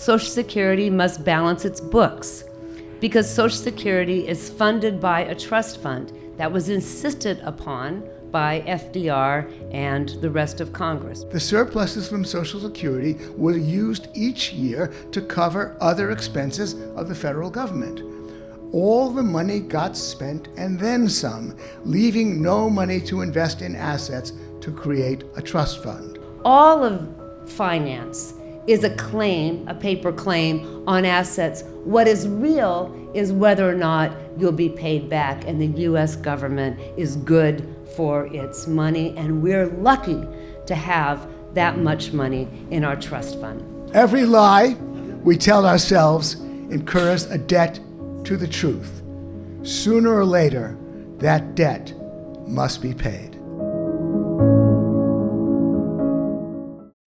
Social Security must balance its books because Social Security is funded by a trust fund that was insisted upon by FDR and the rest of Congress. The surpluses from Social Security were used each year to cover other expenses of the federal government. All the money got spent and then some, leaving no money to invest in assets to create a trust fund. All of finance is a claim, a paper claim on assets. What is real is whether or not you'll be paid back, and the US government is good for its money, and we're lucky to have that much money in our trust fund. Every lie we tell ourselves incurs a debt to the truth. Sooner or later, that debt must be paid.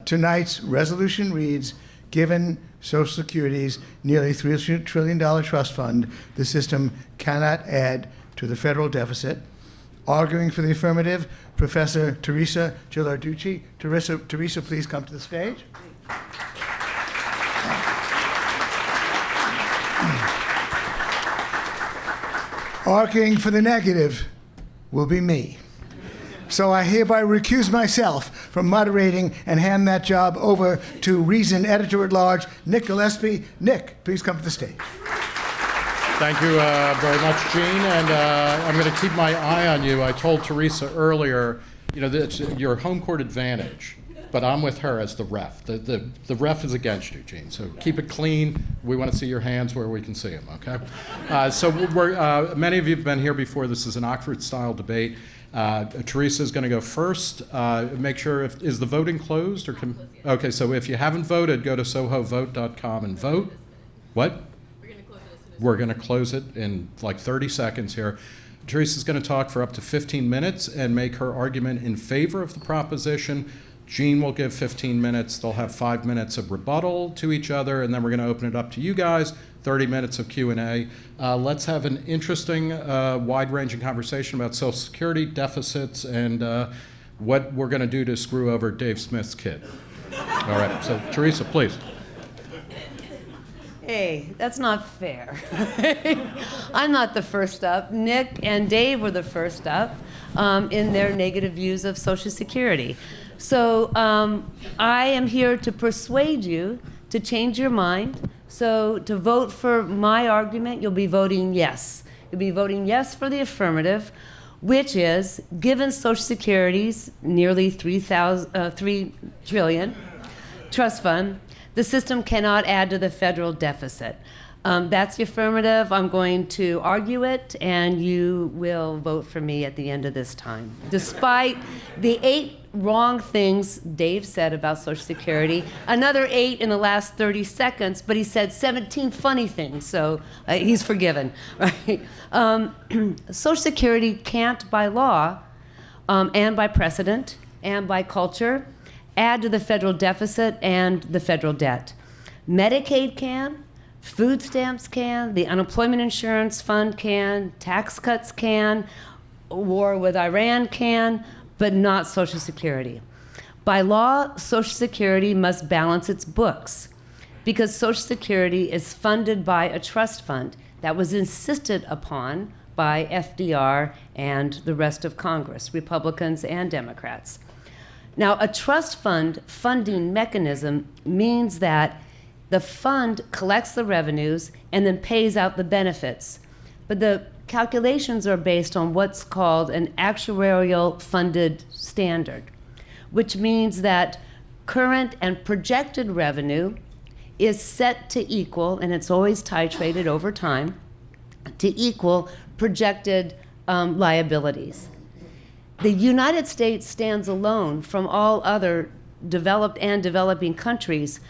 Tonight's resolution reads, given Social Security's nearly $3 trillion trust fund, the system cannot add to the federal deficit. Arguing for the affirmative, Professor Teresa Ghilarducci. Teresa, please come to the stage. Arguing for the negative will be me. So I hereby recuse myself from moderating and hand that job over to Reason Editor-at-Large, Nick Gillespie. Nick, please come to the stage. Thank you very much, Gene, and I'm going to keep my eye on you. I told Teresa earlier, you know, that's your home court advantage, but I'm with her as the ref. The ref is against you, Gene, so keep it clean. We want to see your hands where we can see them, okay? So many of you have been here before. This is an Oxford-style debate. Teresa's going to go first. Make sure, is the voting closed? Okay, so if you haven't voted, go to sohovote.com and vote. What? We're going to close it in like 30 seconds here. Teresa's going to talk for up to 15 minutes and make her argument in favor of the proposition. Gene will give 15 minutes. They'll have 5 minutes of rebuttal to each other, and then we're going to open it up to you guys, 30 minutes of Q&A. Let's have an interesting, wide-ranging conversation about Social Security deficits and what we're going to do to screw over Dave Smith's kid. All right, so Teresa, please. Hey, that's not fair. I'm not the first up. Nick and Dave were the first up in their negative views of Social Security. So I am here to persuade you to change your mind. So to vote for my argument, you'll be voting yes. You'll be voting yes for the affirmative, which is, given Social Security's nearly $3 trillion trust fund, the system cannot add to the federal deficit. That's the affirmative. I'm going to argue it, and you will vote for me at the end of this time. Despite the 8 wrong things Dave said about Social Security, another 8 in the last 30 seconds, but he said 17 funny things, so he's forgiven. Right? Social Security can't, by law, and by precedent, and by culture, add to the federal deficit and the federal debt. Medicaid can, food stamps can, the unemployment insurance fund can, tax cuts can, war with Iran can, but not Social Security. By law, Social Security must balance its books because Social Security is funded by a trust fund that was insisted upon by FDR and the rest of Congress, Republicans and Democrats. Now, a trust fund funding mechanism means that the fund collects the revenues and then pays out the benefits. But the calculations are based on what's called an actuarial funded standard, which means that current and projected revenue is set to equal, and it's always titrated over time, to equal projected liabilities. The United States stands alone from all other developed and developing countries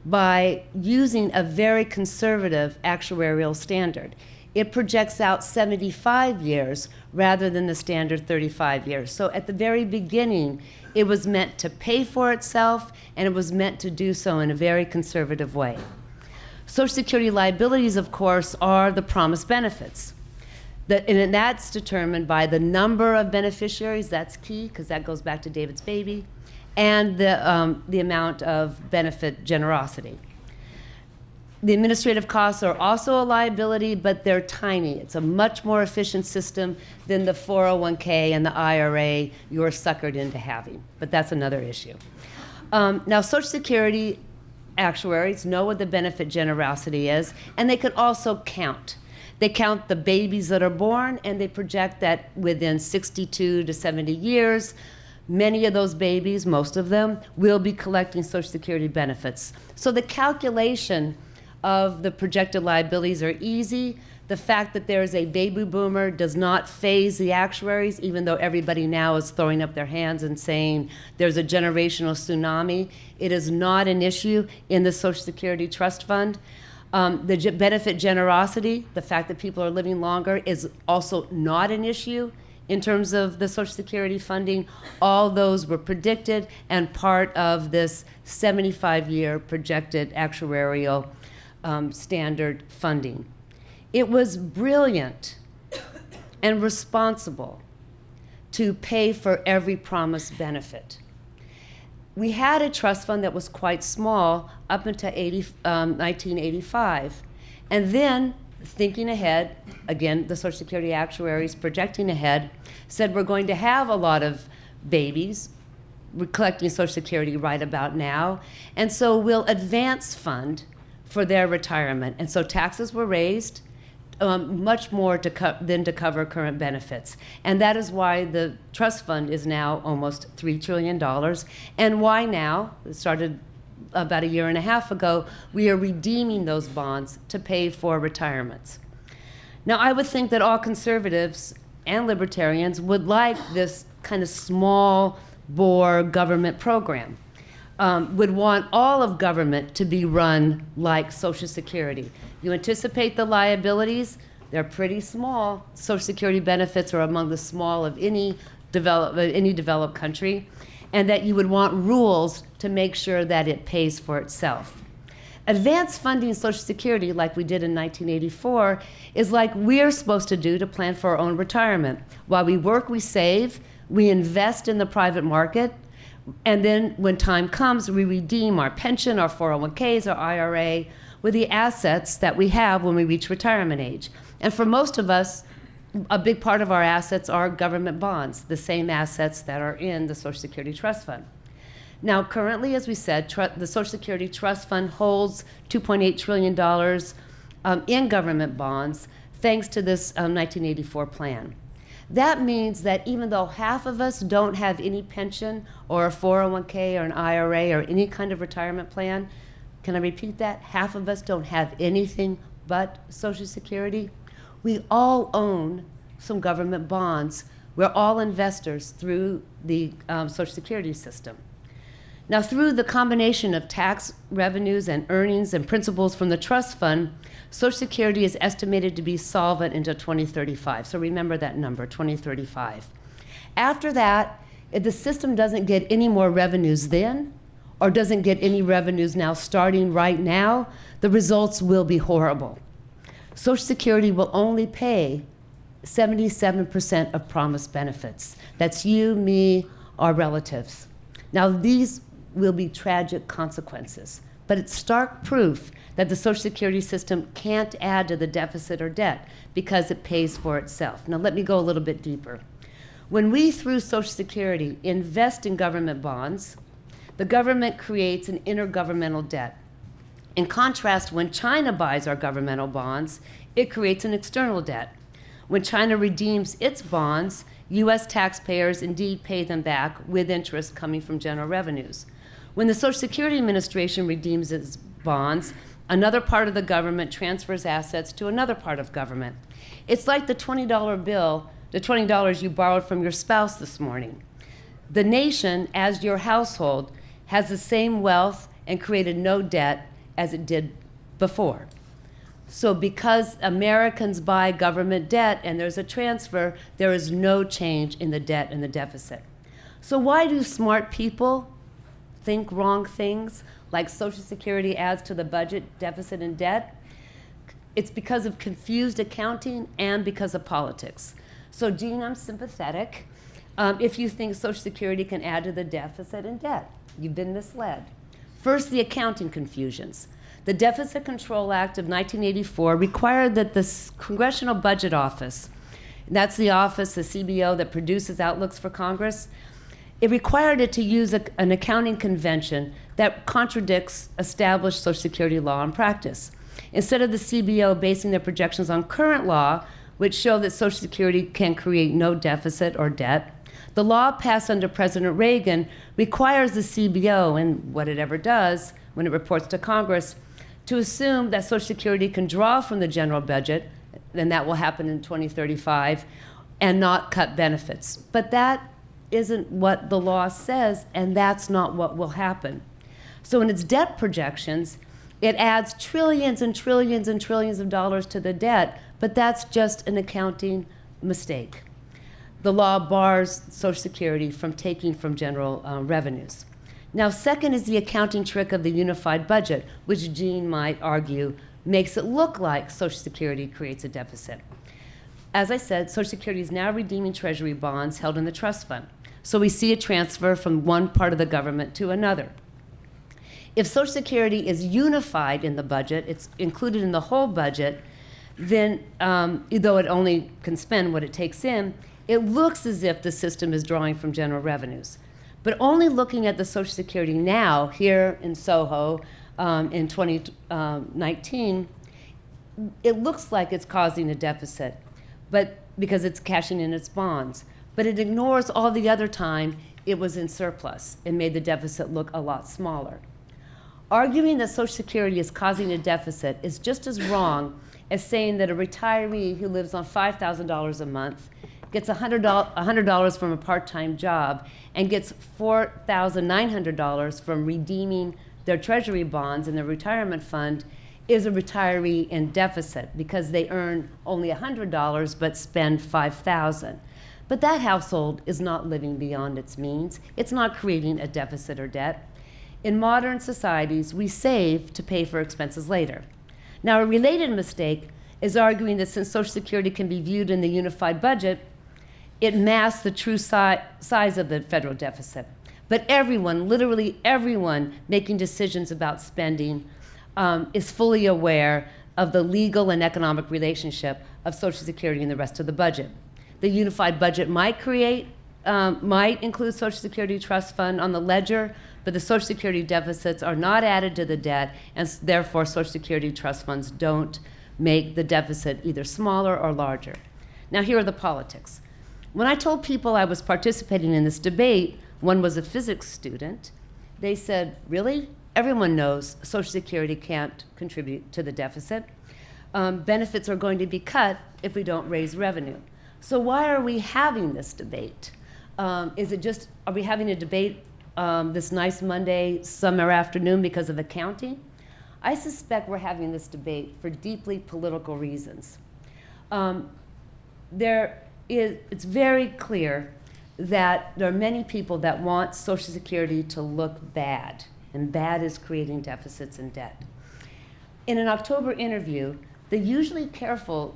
by using a very conservative actuarial standard. It projects out 75 years rather than the standard 35 years. So at the very beginning, it was meant to pay for itself, and it was meant to do so in a very conservative way. Social Security liabilities, of course, are the promised benefits. And that's determined by the number of beneficiaries. That's key, because that goes back to David's baby, and the amount of benefit generosity. The administrative costs are also a liability, but they're tiny. It's a much more efficient system than the 401k and the IRA you're suckered into having. But that's another issue. Now, Social Security actuaries know what the benefit generosity is, and they can also count. They count the babies that are born, and they project that within 62 to 70 years, many of those babies, most of them, will be collecting Social Security benefits. So the calculation of the projected liabilities are easy. The fact that there is a baby boomer does not faze the actuaries, even though everybody now is throwing up their hands and saying there's a generational tsunami. It is not an issue in the Social Security Trust Fund. The benefit generosity, the fact that people are living longer, is also not an issue in terms of the Social Security funding. All those were predicted and part of this 75-year projected actuarial standard funding. It was brilliant and responsible to pay for every promised benefit. We had a trust fund that was quite small up until 1985. And then, thinking ahead, again, the Social Security actuaries projecting ahead, said we're going to have a lot of babies. We're collecting Social Security right about now. And so we'll advance fund for their retirement. And so taxes were raised, much more than to cover current benefits. And that is why the trust fund is now almost $3 trillion. And why now, it started about a year and a half ago, we are redeeming those bonds to pay for retirements. Now, I would think that all conservatives and libertarians would like this kind of small bore government program. Would want all of government to be run like Social Security. You anticipate the liabilities, they're pretty small. Social Security benefits are among the small of any developed country, and that you would want rules to make sure that it pays for itself. Advanced funding Social Security, like we did in 1984, is like we're supposed to do to plan for our own retirement. While we work, we save, we invest in the private market, and then when time comes, we redeem our pension, our 401ks, our IRA with the assets that we have when we reach retirement age. And for most of us, a big part of our assets are government bonds, the same assets that are in the Social Security Trust Fund. Now, currently, as we said, the Social Security Trust Fund holds $2.8 trillion in government bonds, thanks to this 1984 plan. That means that even though half of us don't have any pension or a 401k or an IRA or any kind of retirement plan, can I repeat that? Half of us don't have anything but Social Security. We all own some government bonds. We're all investors through the Social Security system. Now, through the combination of tax revenues and earnings and principals from the trust fund, Social Security is estimated to be solvent until 2035. So remember that number, 2035. After that, if the system doesn't get any more revenues then, or doesn't get any revenues now starting right now, the results will be horrible. Social Security will only pay 77% of promised benefits. That's you, me, our relatives. Now, these will be tragic consequences, but it's stark proof that the Social Security system can't add to the deficit or debt because it pays for itself. Now, let me go a little bit deeper. When we, through Social Security, invest in government bonds, the government creates an intergovernmental debt. In contrast, when China buys our governmental bonds, it creates an external debt. When China redeems its bonds, U.S. taxpayers indeed pay them back with interest coming from general revenues. When the Social Security Administration redeems its bonds, another part of the government transfers assets to another part of government. It's like the $20 bill, the $20 you borrowed from your spouse this morning. The nation, as your household, has the same wealth and created no debt as it did before. So because Americans buy government debt and there's a transfer, there is no change in the debt and the deficit. So why do smart people think wrong things, like Social Security adds to the budget deficit and debt? It's because of confused accounting and because of politics. So Gene, I'm sympathetic. If you think Social Security can add to the deficit and debt, you've been misled. First, the accounting confusions. The Deficit Control Act of 1984 required that the Congressional Budget Office, that's the office, the CBO, that produces outlooks for Congress, it required it to use an accounting convention that contradicts established Social Security law and practice. Instead of the CBO basing their projections on current law, which show that Social Security can create no deficit or debt, the law passed under President Reagan requires the CBO, and what it ever does when it reports to Congress, to assume that Social Security can draw from the general budget, and that will happen in 2035, and not cut benefits. But that isn't what the law says, and that's not what will happen. So in its debt projections, it adds trillions and trillions and trillions of dollars to the debt, but that's just an accounting mistake. The law bars Social Security from taking from general revenues. Now, second is the accounting trick of the unified budget, which Gene might argue makes it look like Social Security creates a deficit. As I said, Social Security is now redeeming Treasury bonds held in the trust fund. So we see a transfer from one part of the government to another. If Social Security is unified in the budget, it's included in the whole budget, then though it only can spend what it takes in, it looks as if the system is drawing from general revenues. But only looking at the Social Security now, here in Soho, in 2019, it looks like it's causing a deficit, but because it's cashing in its bonds. But it ignores all the other time it was in surplus and made the deficit look a lot smaller. Arguing that Social Security is causing a deficit is just as wrong as saying that a retiree who lives on $5,000 a month gets $100 from a part-time job and gets $4,900 from redeeming their Treasury bonds in their retirement fund is a retiree in deficit because they earn only $100 but spend $5,000. But that household is not living beyond its means. It's not creating a deficit or debt. In modern societies, we save to pay for expenses later. Now, a related mistake is arguing that since Social Security can be viewed in the unified budget, it masks the true size of the federal deficit. But everyone, literally everyone making decisions about spending is fully aware of the legal and economic relationship of Social Security and the rest of the budget. The unified budget might include Social Security Trust Fund on the ledger, but the Social Security deficits are not added to the debt, and therefore Social Security Trust Funds don't make the deficit either smaller or larger. Now here are the politics. When I told people I was participating in this debate, one was a physics student, they said, really? Everyone knows Social Security can't contribute to the deficit. Benefits are going to be cut if we don't raise revenue. So why are we having this debate? Are we having a debate this nice Monday summer afternoon because of accounting? I suspect we're having this debate for deeply political reasons. It's very clear that there are many people that want Social Security to look bad, and bad is creating deficits and debt. In an October interview, the usually careful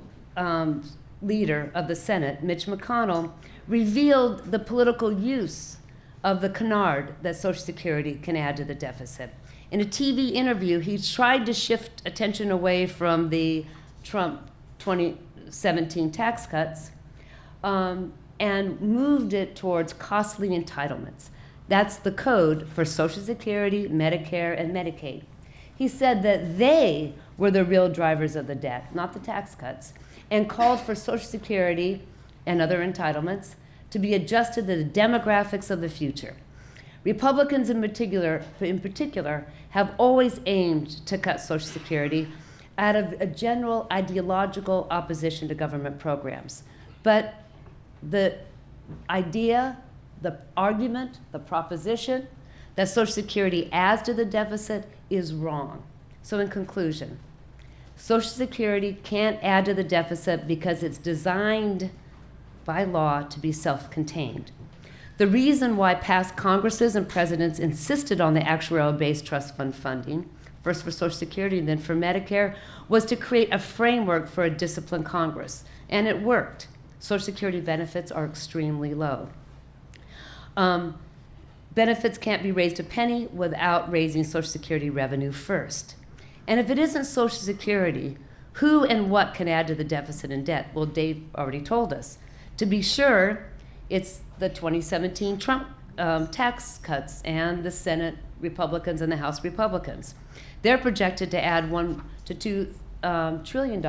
leader of the Senate, Mitch McConnell, revealed the political use of the canard that Social Security can add to the deficit. In a TV interview, he tried to shift attention away from the Trump 2017 tax cuts and moved it towards costly entitlements. That's the code for Social Security, Medicare, and Medicaid. He said that they were the real drivers of the debt, not the tax cuts, and called for Social Security and other entitlements to be adjusted to the demographics of the future. Republicans in particular have always aimed to cut Social Security out of a general ideological opposition to government programs. But the idea, the argument, the proposition that Social Security adds to the deficit is wrong. So in conclusion, Social Security can't add to the deficit because it's designed by law to be self-contained. The reason why past Congresses and presidents insisted on the actuarial-based trust fund funding, first for Social Security and then for Medicare, was to create a framework for a disciplined Congress, and it worked. Social Security benefits are extremely low. Benefits can't be raised a penny without raising Social Security revenue first. And if it isn't Social Security, who and what can add to the deficit and debt? Well, Dave already told us. To be sure, it's the 2017 Trump tax cuts and the Senate Republicans and the House Republicans. They're projected to add $1 to $2 trillion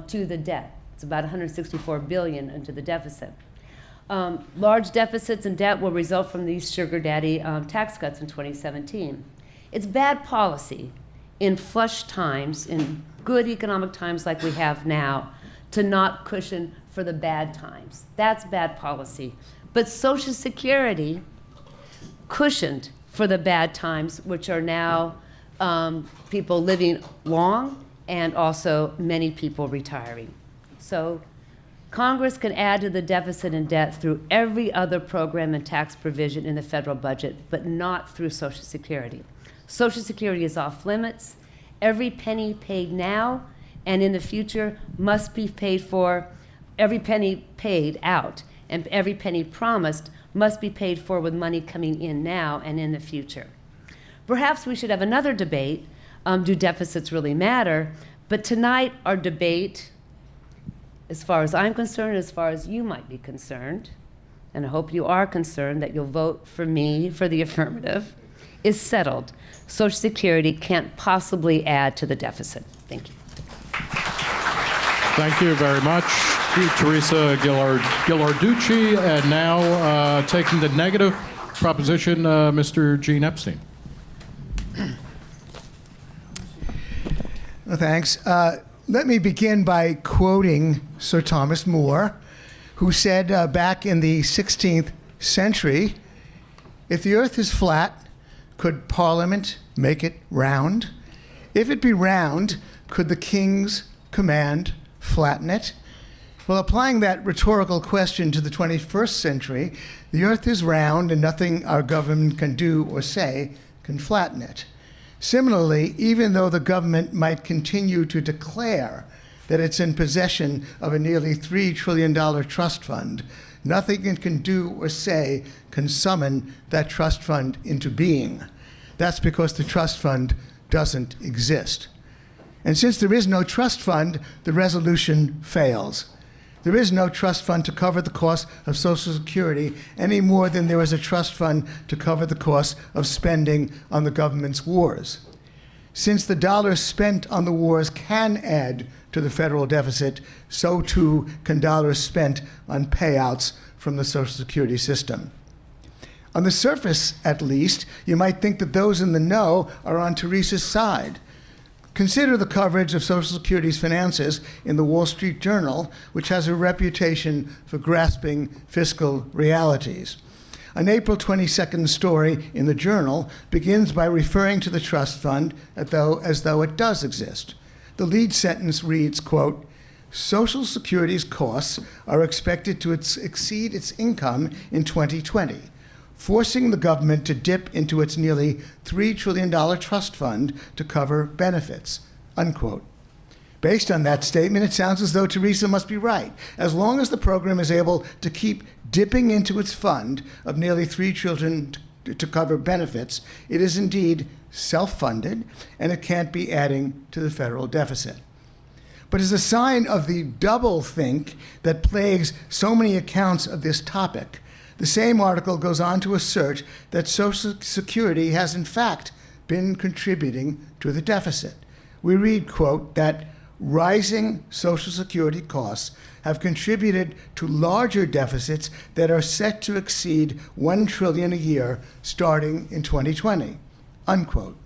to the debt. It's about $164 billion into the deficit. Large deficits and debt will result from these sugar daddy tax cuts in 2017. It's bad policy in flush times, in good economic times like we have now, to not cushion for the bad times. That's bad policy. But Social Security cushioned for the bad times, which are now people living long and also many people retiring. So Congress can add to the deficit and debt through every other program and tax provision in the federal budget, but not through Social Security. Social Security is off limits. Every penny paid now and in the future must be paid for, every penny paid out and every penny promised must be paid for with money coming in now and in the future. Perhaps we should have another debate, do deficits really matter? But tonight our debate, as far as I'm concerned, as far as you might be concerned, and I hope you are concerned that you'll vote for me for the affirmative, is settled. Social Security can't possibly add to the deficit. Thank you. Thank you very much, Teresa Ghilarducci. And now, taking the negative proposition, Mr. Gene Epstein. Well, thanks. Let me begin by quoting Sir Thomas More, who said back in the 16th century, "If the earth is flat, could Parliament make it round? If it be round, could the king's command flatten it?" Well, applying that rhetorical question to the 21st century, the earth is round and nothing our government can do or say can flatten it. Similarly, even though the government might continue to declare that it's in possession of a nearly $3 trillion trust fund, nothing it can do or say can summon that trust fund into being. That's because the trust fund doesn't exist. And since there is no trust fund, the resolution fails. There is no trust fund to cover the cost of Social Security any more than there is a trust fund to cover the cost of spending on the government's wars. Since the dollars spent on the wars can add to the federal deficit, so too can dollars spent on payouts from the Social Security system. On the surface, at least, you might think that those in the know are on Teresa's side. Consider the coverage of Social Security's finances in the Wall Street Journal, which has a reputation for grasping fiscal realities. An April 22nd story in the Journal begins by referring to the trust fund as though it does exist. The lead sentence reads, quote, "Social Security's costs are expected to exceed its income in 2020. Forcing the government to dip into its nearly $3 trillion trust fund to cover benefits," unquote. Based on that statement, it sounds as though Teresa must be right. As long as the program is able to keep dipping into its fund of nearly $3 trillion to cover benefits, it is indeed self-funded, and it can't be adding to the federal deficit. But as a sign of the double-think that plagues so many accounts of this topic, the same article goes on to assert that Social Security has in fact been contributing to the deficit. We read, quote, that rising Social Security costs have contributed to larger deficits that are set to exceed $1 trillion a year starting in 2020, unquote.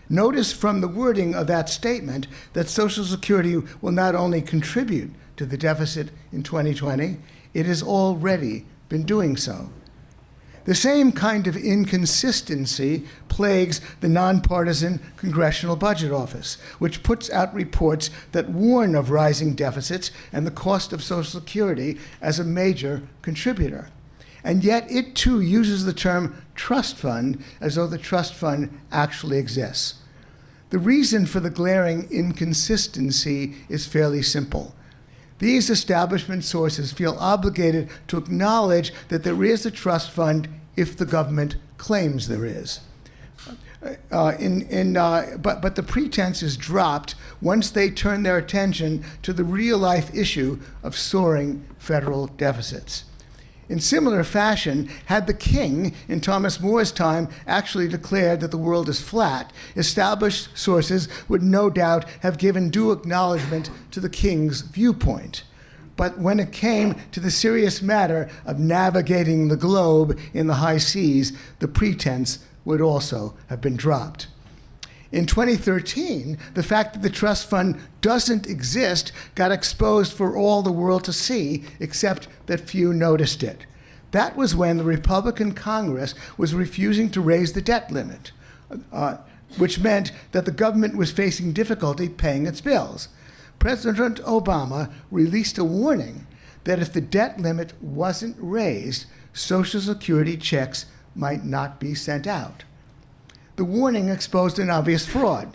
Notice from the wording of that statement that Social Security will not only contribute to the deficit in 2020, it has already been doing so. The same kind of inconsistency plagues the nonpartisan Congressional Budget Office, which puts out reports that warn of rising deficits and the cost of Social Security as a major contributor. And yet it too uses the term trust fund as though the trust fund actually exists. The reason for the glaring inconsistency is fairly simple. These establishment sources feel obligated to acknowledge that there is a trust fund if the government claims there is. But the pretense is dropped once they turn their attention to the real-life issue of soaring federal deficits. In similar fashion, had the king in Thomas More's time actually declared that the world is flat, established sources would no doubt have given due acknowledgement to the king's viewpoint. But when it came to the serious matter of navigating the globe in the high seas, the pretense would also have been dropped. In 2013, the fact that the trust fund doesn't exist got exposed for all the world to see, except that few noticed it. That was when the Republican Congress was refusing to raise the debt limit, which meant that the government was facing difficulty paying its bills. President Obama released a warning that if the debt limit wasn't raised, Social Security checks might not be sent out. The warning exposed an obvious fraud.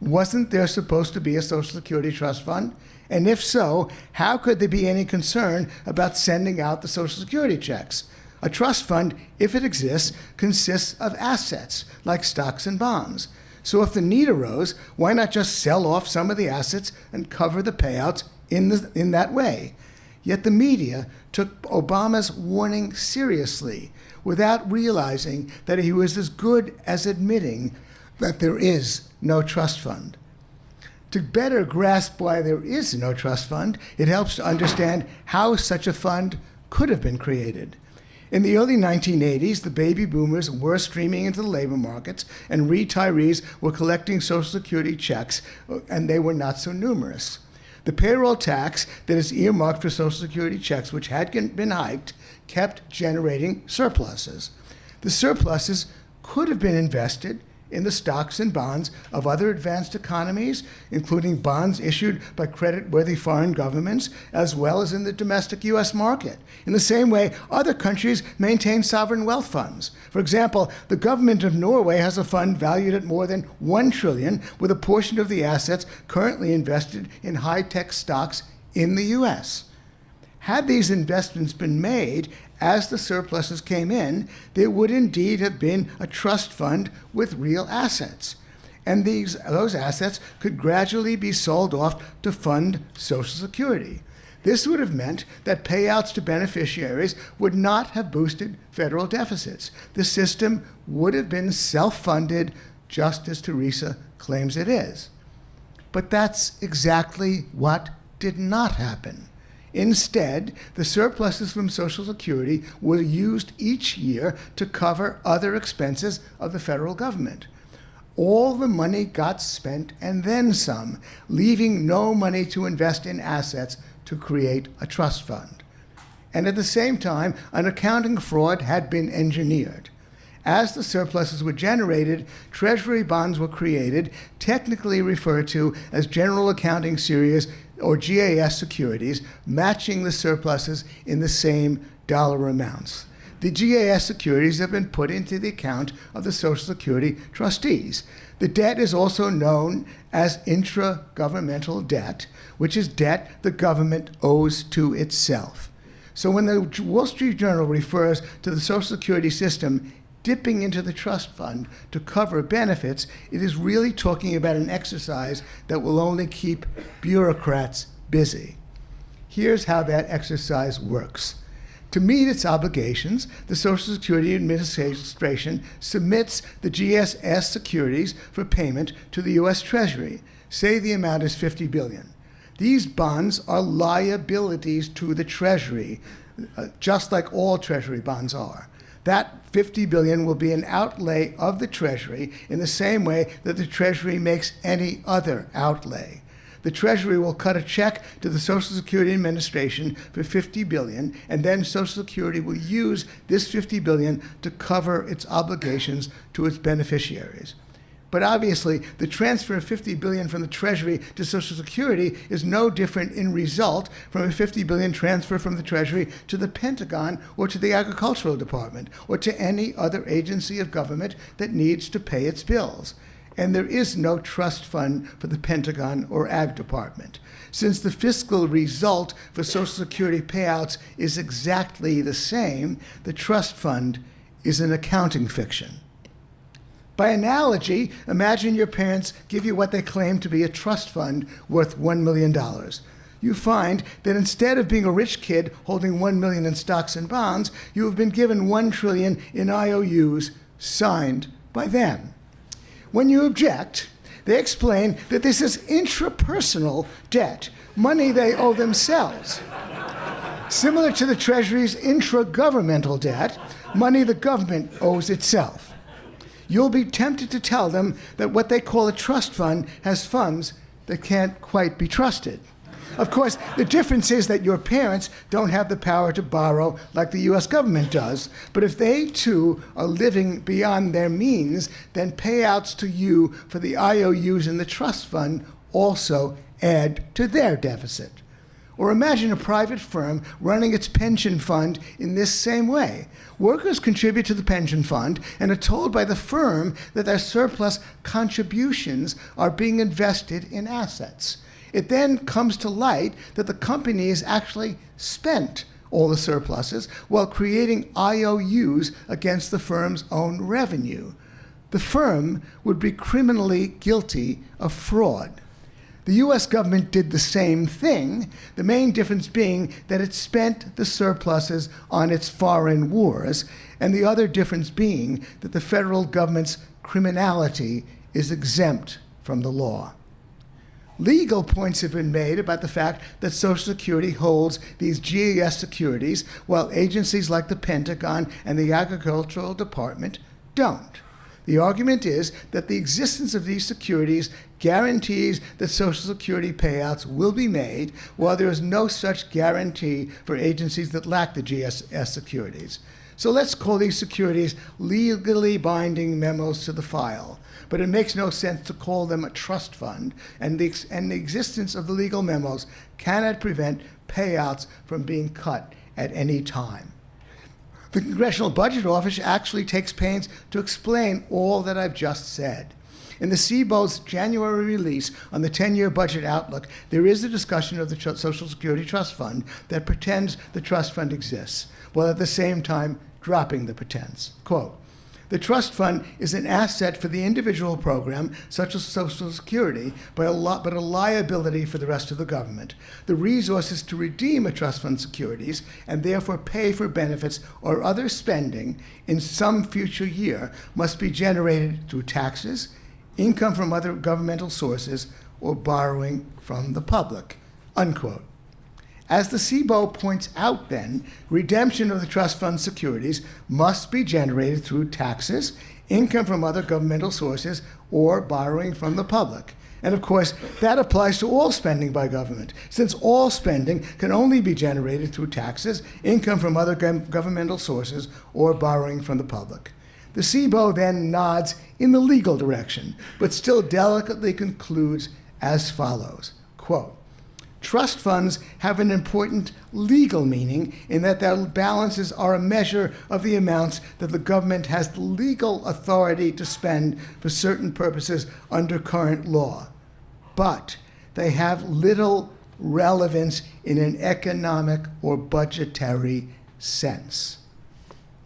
Wasn't there supposed to be a Social Security trust fund? And if so, how could there be any concern about sending out the Social Security checks? A trust fund, if it exists, consists of assets, like stocks and bonds. So if the need arose, why not just sell off some of the assets and cover the payouts in that way? Yet the media took Obama's warning seriously, without realizing that he was as good as admitting that there is no trust fund. To better grasp why there is no trust fund, it helps to understand how such a fund could have been created. In the early 1980s, the baby boomers were streaming into the labor markets, and retirees were collecting Social Security checks, and they were not so numerous. The payroll tax that is earmarked for Social Security checks, which had been hiked, kept generating surpluses. The surpluses could have been invested in the stocks and bonds of other advanced economies, including bonds issued by credit-worthy foreign governments, as well as in the domestic U.S. market. In the same way, other countries maintain sovereign wealth funds. For example, the government of Norway has a fund valued at more than $1 trillion, with a portion of the assets currently invested in high-tech stocks in the U.S. Had these investments been made as the surpluses came in, there would indeed have been a trust fund with real assets. And those assets could gradually be sold off to fund Social Security. This would have meant that payouts to beneficiaries would not have boosted federal deficits. The system would have been self-funded, just as Teresa claims it is. But that's exactly what did not happen. Instead, the surpluses from Social Security were used each year to cover other expenses of the federal government. All the money got spent and then some, leaving no money to invest in assets to create a trust fund. And at the same time, an accounting fraud had been engineered. As the surpluses were generated, Treasury bonds were created, technically referred to as General Accounting Series or GAS securities, matching the surpluses in the same dollar amounts. The GAS securities have been put into the account of the Social Security trustees. The debt is also known as intra-governmental debt, which is debt the government owes to itself. So when the Wall Street Journal refers to the Social Security system dipping into the trust fund to cover benefits, it is really talking about an exercise that will only keep bureaucrats busy. Here's how that exercise works. To meet its obligations, the Social Security Administration submits the GSS securities for payment to the U.S. Treasury. Say the amount is $50 billion. These bonds are liabilities to the Treasury, just like all Treasury bonds are. That $50 billion will be an outlay of the Treasury in the same way that the Treasury makes any other outlay. The Treasury will cut a check to the Social Security Administration for $50 billion, and then Social Security will use this $50 billion to cover its obligations to its beneficiaries. But obviously, the transfer of $50 billion from the Treasury to Social Security is no different in result from a $50 billion transfer from the Treasury to the Pentagon or to the Agricultural Department or to any other agency of government that needs to pay its bills. And there is no trust fund for the Pentagon or Ag Department. Since the fiscal result for Social Security payouts is exactly the same, the trust fund is an accounting fiction. By analogy, imagine your parents give you what they claim to be a trust fund worth $1 million. You find that instead of being a rich kid holding $1 million in stocks and bonds, you have been given $1 trillion in IOUs signed by them. When you object, they explain that this is intrapersonal debt, money they owe themselves. Similar to the Treasury's intragovernmental debt, money the government owes itself. You'll be tempted to tell them that what they call a trust fund has funds that can't quite be trusted. Of course, the difference is that your parents don't have the power to borrow like the US government does, but if they too are living beyond their means, then payouts to you for the IOUs in the trust fund also add to their deficit. Or imagine a private firm running its pension fund in this same way. Workers contribute to the pension fund and are told by the firm that their surplus contributions are being invested in assets. It then comes to light that the company has actually spent all the surpluses while creating IOUs against the firm's own revenue. The firm would be criminally guilty of fraud. The US government did the same thing, the main difference being that it spent the surpluses on its foreign wars, and the other difference being that the federal government's criminality is exempt from the law. Legal points have been made about the fact that Social Security holds these GAS securities while agencies like the Pentagon and the Agricultural Department don't. The argument is that the existence of these securities guarantees that Social Security payouts will be made, while there is no such guarantee for agencies that lack the GS securities. So let's call these securities legally binding memos to the file. But it makes no sense to call them a trust fund, and the existence of the legal memos cannot prevent payouts from being cut at any time. The Congressional Budget Office actually takes pains to explain all that I've just said. In the CBO's January release on the 10-year budget outlook, there is a discussion of the Social Security Trust Fund that pretends the trust fund exists, while at the same time dropping the pretense. Quote, "The trust fund is an asset for the individual program, such as Social Security, but a liability for the rest of the government. The resources to redeem a trust fund securities and therefore pay for benefits or other spending in some future year must be generated through taxes, income from other governmental sources, or borrowing from the public." Unquote. As the CBO points out then, redemption of the trust fund securities must be generated through taxes, income from other governmental sources, or borrowing from the public. And of course, that applies to all spending by government, since all spending can only be generated through taxes, income from other governmental sources, or borrowing from the public. The CBO then nods in the legal direction, but still delicately concludes as follows, quote, "Trust funds have an important legal meaning in that their balances are a measure of the amounts that the government has the legal authority to spend for certain purposes under current law. But they have little relevance in an economic or budgetary sense."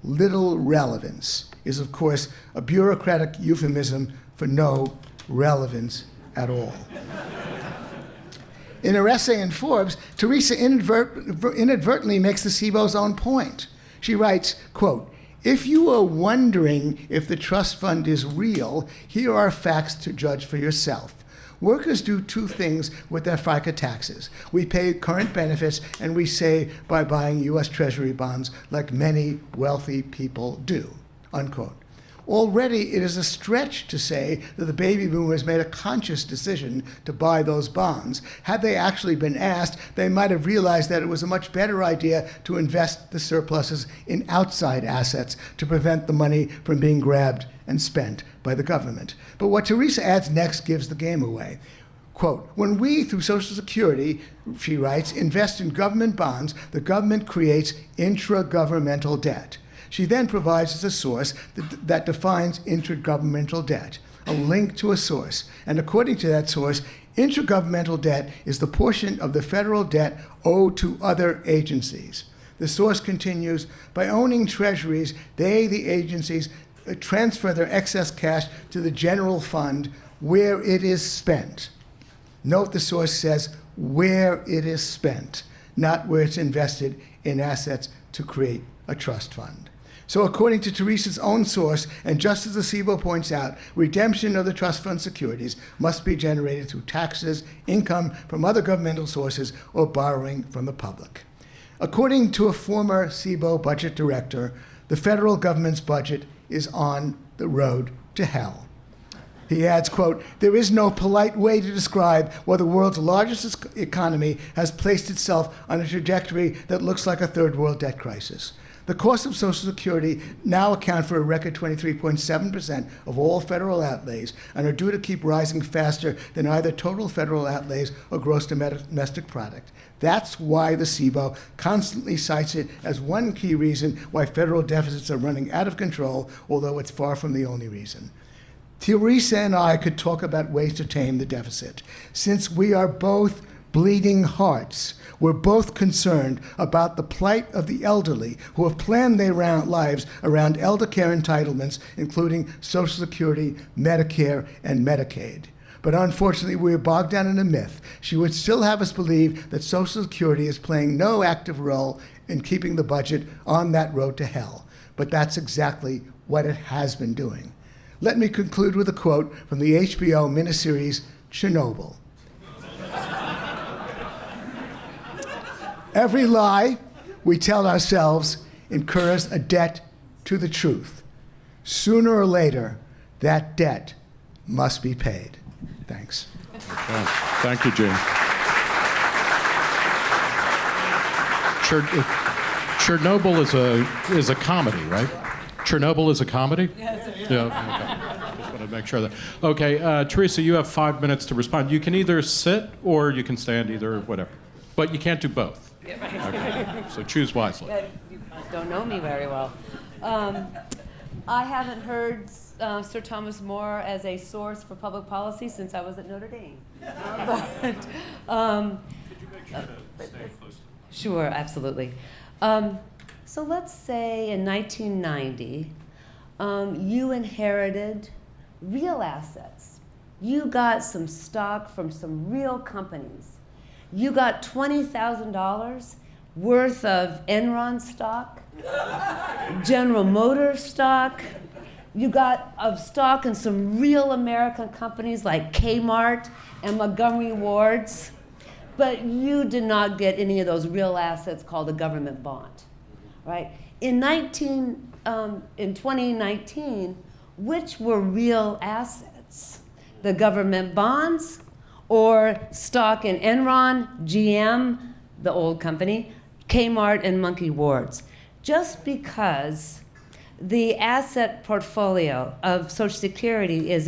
Little relevance is, of course, a bureaucratic euphemism for no relevance at all. In her essay in Forbes, Teresa inadvertently makes the CBO's own point. She writes, quote, "If you are wondering if the trust fund is real, here are facts to judge for yourself. Workers do two things with their FICA taxes. We pay current benefits, and we save by buying U.S. Treasury bonds like many wealthy people do." Unquote. Already, it is a stretch to say that the baby boomers made a conscious decision to buy those bonds. Had they actually been asked, they might have realized that it was a much better idea to invest the surpluses in outside assets to prevent the money from being grabbed and spent by the government. But what Teresa adds next gives the game away. Quote, "When we, through Social Security," she writes, "invest in government bonds, the government creates intragovernmental debt." She then provides as a source that defines intergovernmental debt, a link to a source. And according to that source, intergovernmental debt is the portion of the federal debt owed to other agencies. The source continues, "By owning treasuries, they, the agencies, transfer their excess cash to the general fund where it is spent. Note the source says where it is spent, not where it's invested in assets to create a trust fund. So according to Teresa's own source, and just as the SIBO points out, redemption of the trust fund securities must be generated through taxes, income from other governmental sources, or borrowing from the public. According to a former SIBO budget director, the federal government's budget is on the road to hell. He adds, quote, "There is no polite way to describe why the world's largest economy has placed itself on a trajectory that looks like a third world debt crisis. The costs of Social Security now account for a record 23.7% of all federal outlays and are due to keep rising faster than either total federal outlays or gross domestic product. That's why the SIBO constantly cites it as one key reason why federal deficits are running out of control, although it's far from the only reason." Teresa and I could talk about ways to tame the deficit. Since we are both bleeding hearts, we're both concerned about the plight of the elderly who have planned their lives around elder care entitlements, including Social Security, Medicare, and Medicaid. But unfortunately, we're bogged down in a myth. She would still have us believe that Social Security is playing no active role in keeping the budget on that road to hell. But that's exactly what it has been doing. Let me conclude with a quote from the HBO miniseries Chernobyl. "Every lie we tell ourselves incurs a debt to the truth. Sooner or later, that debt must be paid." Thanks. Okay. Thank you, Gene. Chernobyl is a comedy, right? Chernobyl is a comedy? Yes. Yeah, okay. Just want to make sure that. Okay, Teresa, you have 5 minutes to respond. You can either sit or you can stand, either, whatever. But you can't do both. Yeah, right. Okay, so choose wisely. You don't know me very well. I haven't heard Sir Thomas More as a source for public policy since I was at Notre Dame. Could you make sure to stay close? Sure, absolutely. So let's say in 1990, you inherited real assets. You got some stock from some real companies. You got $20,000 worth of Enron stock, General Motors stock. You got stock in some real American companies like Kmart and Montgomery Ward's. But you did not get any of those real assets called a government bond, right? In 2019, which were real assets? The government bonds or stock in Enron, GM, the old company, Kmart, and Monkey Ward's? Just because the asset portfolio of Social Security is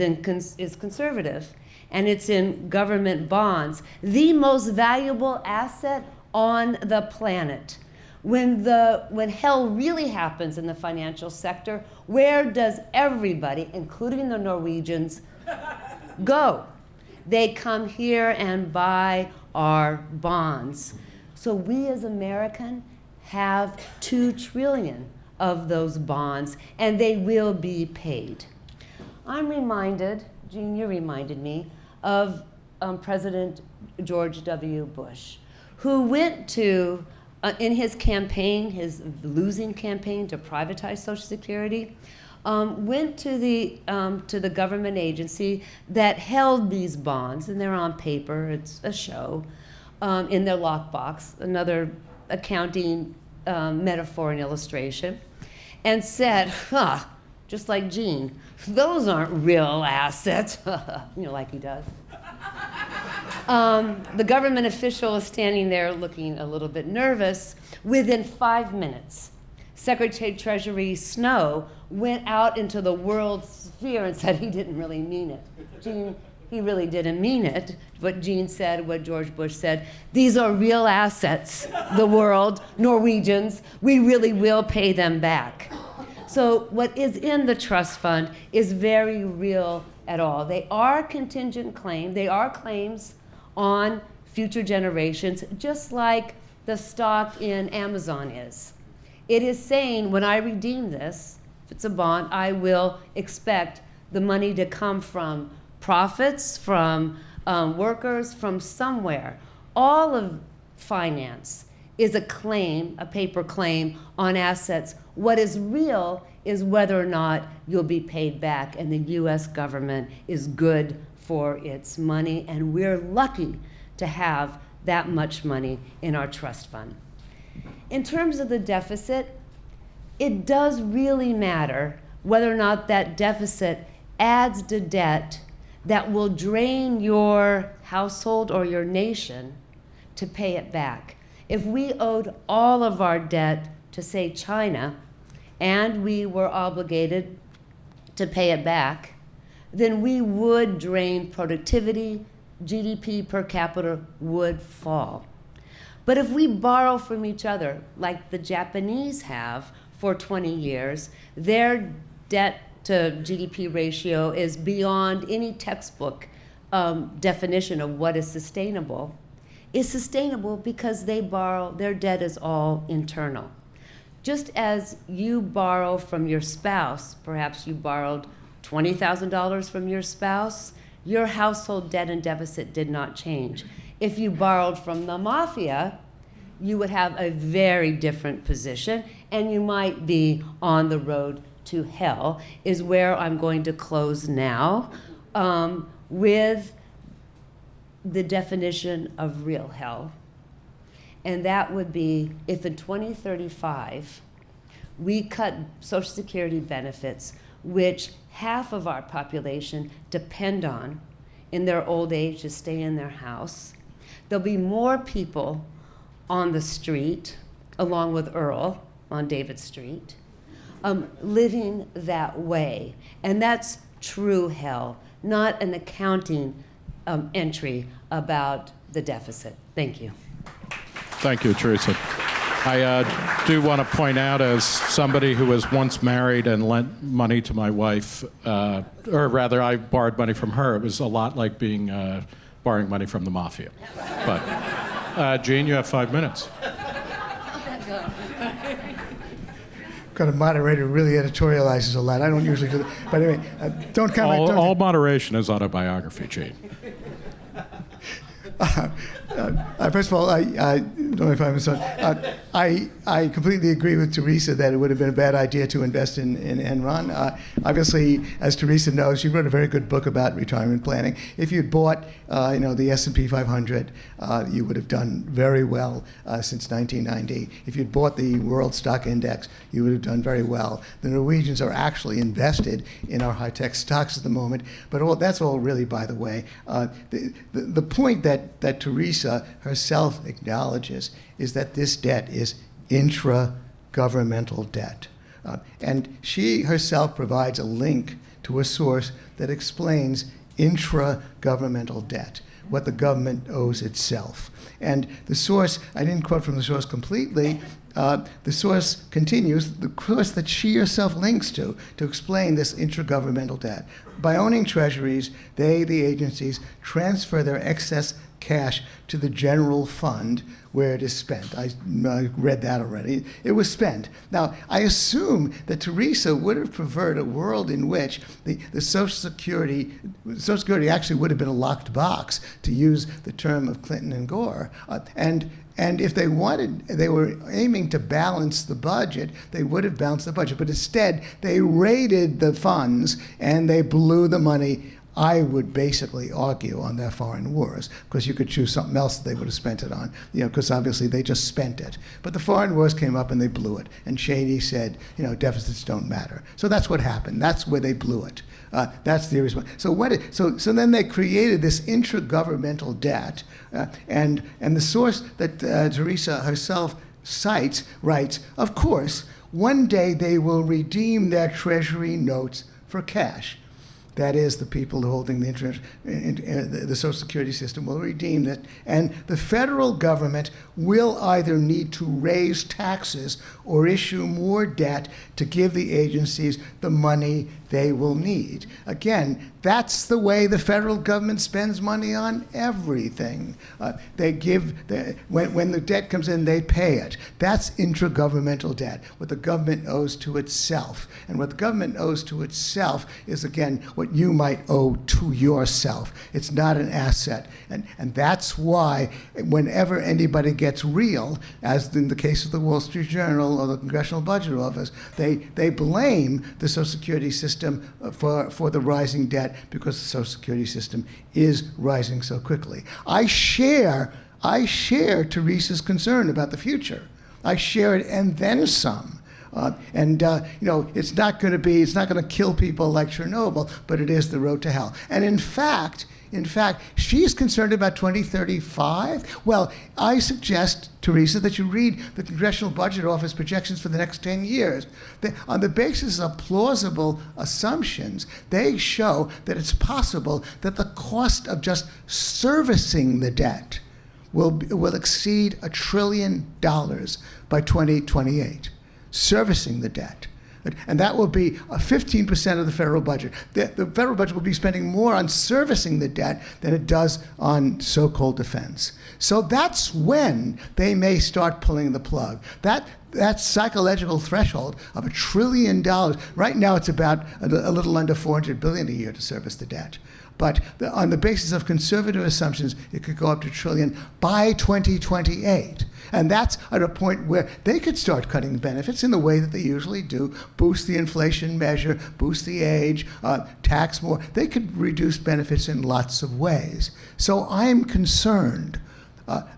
conservative and it's in government bonds, the most valuable asset on the planet. When hell really happens in the financial sector, where does everybody, including the Norwegians, go? They come here and buy our bonds. So we as Americans have 2 trillion of those bonds, and they will be paid. I'm reminded, Gene, you reminded me, of President George W. Bush, who went to, in his campaign, his losing campaign to privatize Social Security, went to the government agency that held these bonds, and they're on paper, it's a show, in their lockbox, another accounting metaphor and illustration, and said, just like Gene, those aren't real assets, like he does. The government official is standing there looking a little bit nervous. Within 5 minutes, Secretary of Treasury Snow went out into the world sphere and said he didn't really mean it. Gene, he really didn't mean it. What Gene said, what George Bush said, these are real assets, the world, Norwegians, we really will pay them back. So what is in the trust fund is very real at all. They are contingent claims. They are claims on future generations, just like the stock in Amazon is. It is saying, when I redeem this if it's a bond, I will expect the money to come from profits, from workers, from somewhere. All of finance is a claim, a paper claim on assets. What is real is whether or not you'll be paid back, and the US government is good for its money, and we're lucky to have that much money in our trust fund. In terms of the deficit, it does really matter whether or not that deficit adds to debt that will drain your household or your nation to pay it back. If we owed all of our debt to, say, China, and we were obligated to pay it back, then we would drain productivity, GDP per capita would fall. But if we borrow from each other, like the Japanese have for 20 years, their debt to GDP ratio is beyond any textbook definition of what is sustainable. It's sustainable because they borrow, their debt is all internal. Just as you borrow from your spouse, perhaps you borrowed $20,000 from your spouse, your household debt and deficit did not change. If you borrowed from the mafia, you would have a very different position, and you might be on the road to hell, is where I'm going to close now, with the definition of real hell. And that would be if in 2035 we cut Social Security benefits, which half of our population depend on in their old age to stay in their house. There'll be more people on the street, along with Earl on David Street, living that way. And that's true hell, not an accounting entry about the deficit. Thank you. Thank you, Teresa. I do want to point out, as somebody who was once married and lent money to my wife, or rather, I borrowed money from her. It was a lot like being borrowing money from the mafia. But Gene, you have 5 minutes. Got a moderator who really editorializes a lot. I don't usually do that. But anyway, don't comment. All moderation is autobiography, Gene. First of all, I don't know if I'm sorry. I completely agree with Teresa that it would have been a bad idea to invest in Enron. Obviously, as Teresa knows, she wrote a very good book about retirement planning. If you'd bought, the S&P 500, you would have done very well since 1990. If you'd bought the World Stock Index, you would have done very well. The Norwegians are actually invested in our high-tech stocks at the moment, but that's all really by the way. The point that Teresa herself acknowledges is that this debt is intra-governmental debt. And she herself provides a link to a source that explains intra-governmental debt, what the government owes itself. And the source, I didn't quote from the source completely, the source continues, the source that she herself links to explain this intragovernmental debt. By owning treasuries, they, the agencies, transfer their excess cash to the general fund where it is spent. I read that already. It was spent. Now, I assume that Teresa would have preferred a world in which the Social Security actually would have been a locked box, to use the term of Clinton and Gore. And if they were aiming to balance the budget, they would have balanced the budget. But instead, they raided the funds and they blew the money, I would basically argue, on their foreign wars, because you could choose something else that they would have spent it on, because obviously they just spent it. But the foreign wars came up and they blew it. And Shady said, deficits don't matter. So that's what happened. That's where they blew it. That's the response. So then they created this intragovernmental debt, and the source that Teresa herself cites writes, of course, one day they will redeem their treasury notes for cash. that is, the people holding the Social Security system, will redeem it. And the federal government will either need to raise taxes or issue more debt to give the agencies the money they will need. Again, that's the way the federal government spends money on everything. When the debt comes in, they pay it. That's intragovernmental debt, what the government owes to itself. And what the government owes to itself is, again, what you might owe to yourself. It's not an asset. And that's why whenever anybody gets real, as in the case of the Wall Street Journal or the Congressional Budget Office, they blame the Social Security system for the rising debt because the Social Security system is rising so quickly. I share Teresa's concern about the future. I share it and then some. It's not going to kill people like Chernobyl, but it is the road to hell. And in fact, she's concerned about 2035. Well, I suggest, Teresa, that you read the Congressional Budget Office projections for the next 10 years. On the basis of plausible assumptions, they show that it's possible that the cost of just servicing the debt will exceed $1 trillion by 2028. Servicing the debt. And that will be 15% of the federal budget. The federal budget will be spending more on servicing the debt than it does on so-called defense. So that's when they may start pulling the plug. That psychological threshold of $1 trillion, right now it's about a little under $400 billion a year to service the debt. But on the basis of conservative assumptions, it could go up to $1 trillion by 2028. And that's at a point where they could start cutting benefits in the way that they usually do, boost the inflation measure, boost the age, tax more. They could reduce benefits in lots of ways. So I'm concerned,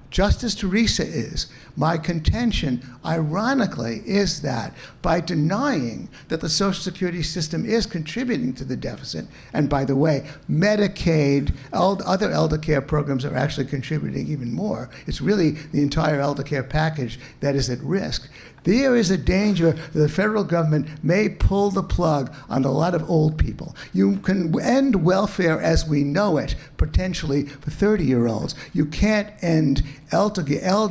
just as Teresa is. My contention, ironically, is that by denying that the Social Security system is contributing to the deficit, and by the way, Medicaid, other elder care programs are actually contributing even more. It's really the entire elder care package that is at risk. There is a danger that the federal government may pull the plug on a lot of old people. You can end welfare as we know it, potentially, for 30-year-olds. You can't end elder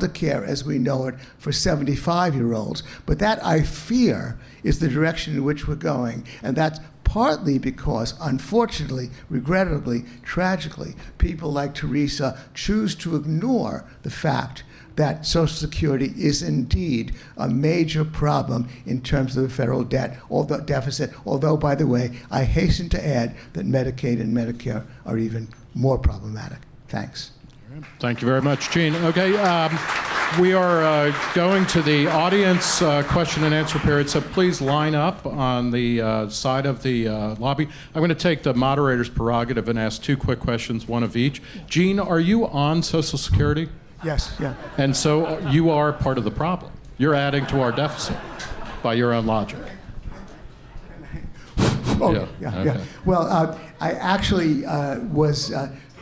care as we know it for 75-year-olds. But that, I fear, is the direction in which we're going. And that's partly because, unfortunately, regrettably, tragically, people like Teresa choose to ignore the fact that Social Security is indeed a major problem in terms of the federal debt, deficit, although, by the way, I hasten to add that Medicaid and Medicare are even more problematic. Thanks. Thank you very much, Gene. Okay, we are going to the audience question and answer period, so please line up on the side of the lobby. I'm going to take the moderator's prerogative and ask 2 quick questions, one of each. Gene, are you on Social Security? Yes, yeah. And so you are part of the problem. You're adding to our deficit by your own logic. Oh, yeah. Well, I actually was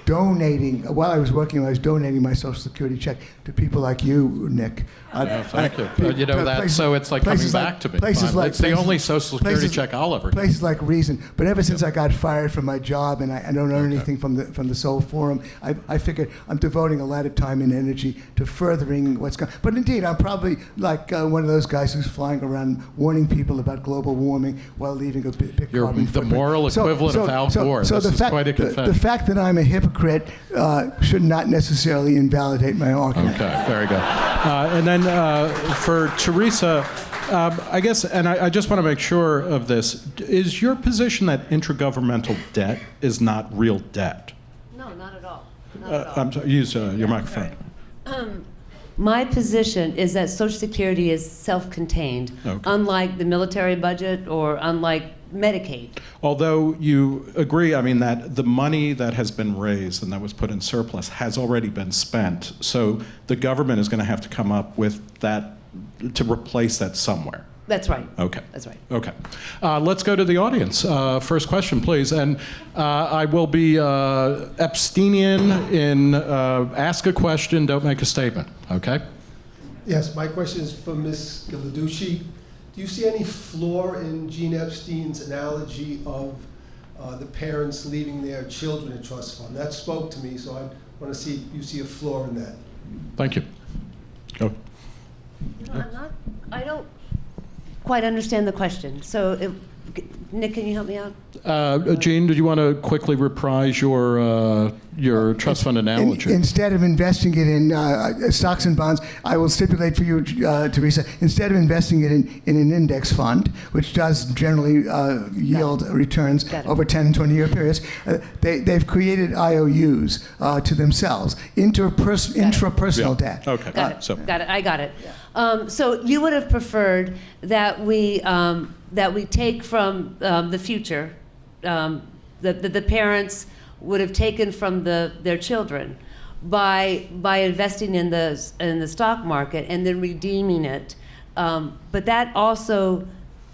donating, while I was working, I was donating my Social Security check to people like you, Nick. Thank you. So it's like coming back to me. It's the only Social Security check I'll ever get. Places like Reason. But ever since I got fired from my job and I don't earn anything from the Soho Forum, I figured I'm devoting a lot of time and energy to furthering what's going on. But indeed, I'm probably like one of those guys who's flying around warning people about global warming while leaving a big You're carbon the footprint. moral equivalent of Al Gore. This is quite a confession. The fact that I'm a hypocrite should not necessarily invalidate my argument. Okay, very good. And then for Teresa, I guess, and I just want to make sure of this, is your position that intragovernmental debt is not real debt? No, not at all. Not at all. I'm sorry, use your microphone. My position is that Social Security is self-contained, unlike the military budget or unlike Medicaid. Although you agree, I mean, that the money that has been raised and that was put in surplus has already been spent. So the government is going to have to come up with that to replace that somewhere. That's right. Okay. That's right. Okay. Let's go to the audience. First question, please. And I will be Epsteinian in ask a question, don't make a statement. Okay? Yes, my question is for Ms. Ghilarducci. Do you see any flaw in Gene Epstein's analogy of the parents leaving their children a trust fund. That spoke to me, so I want to see if you see a flaw in that. Thank you. Go. I don't quite understand the question. So, Nick, can you help me out? Gene, did you want to quickly reprise your trust fund analogy? Instead of investing it in stocks and bonds, I will stipulate for you, Teresa, instead of investing it in an index fund, which does generally yield returns over 10 and 20-year periods, they've created IOUs to themselves, intrapersonal debt. Okay. Got it. I got it. So you would have preferred that we take from the future, the parents would have taken from their children by investing in the stock market and then redeeming it. But that also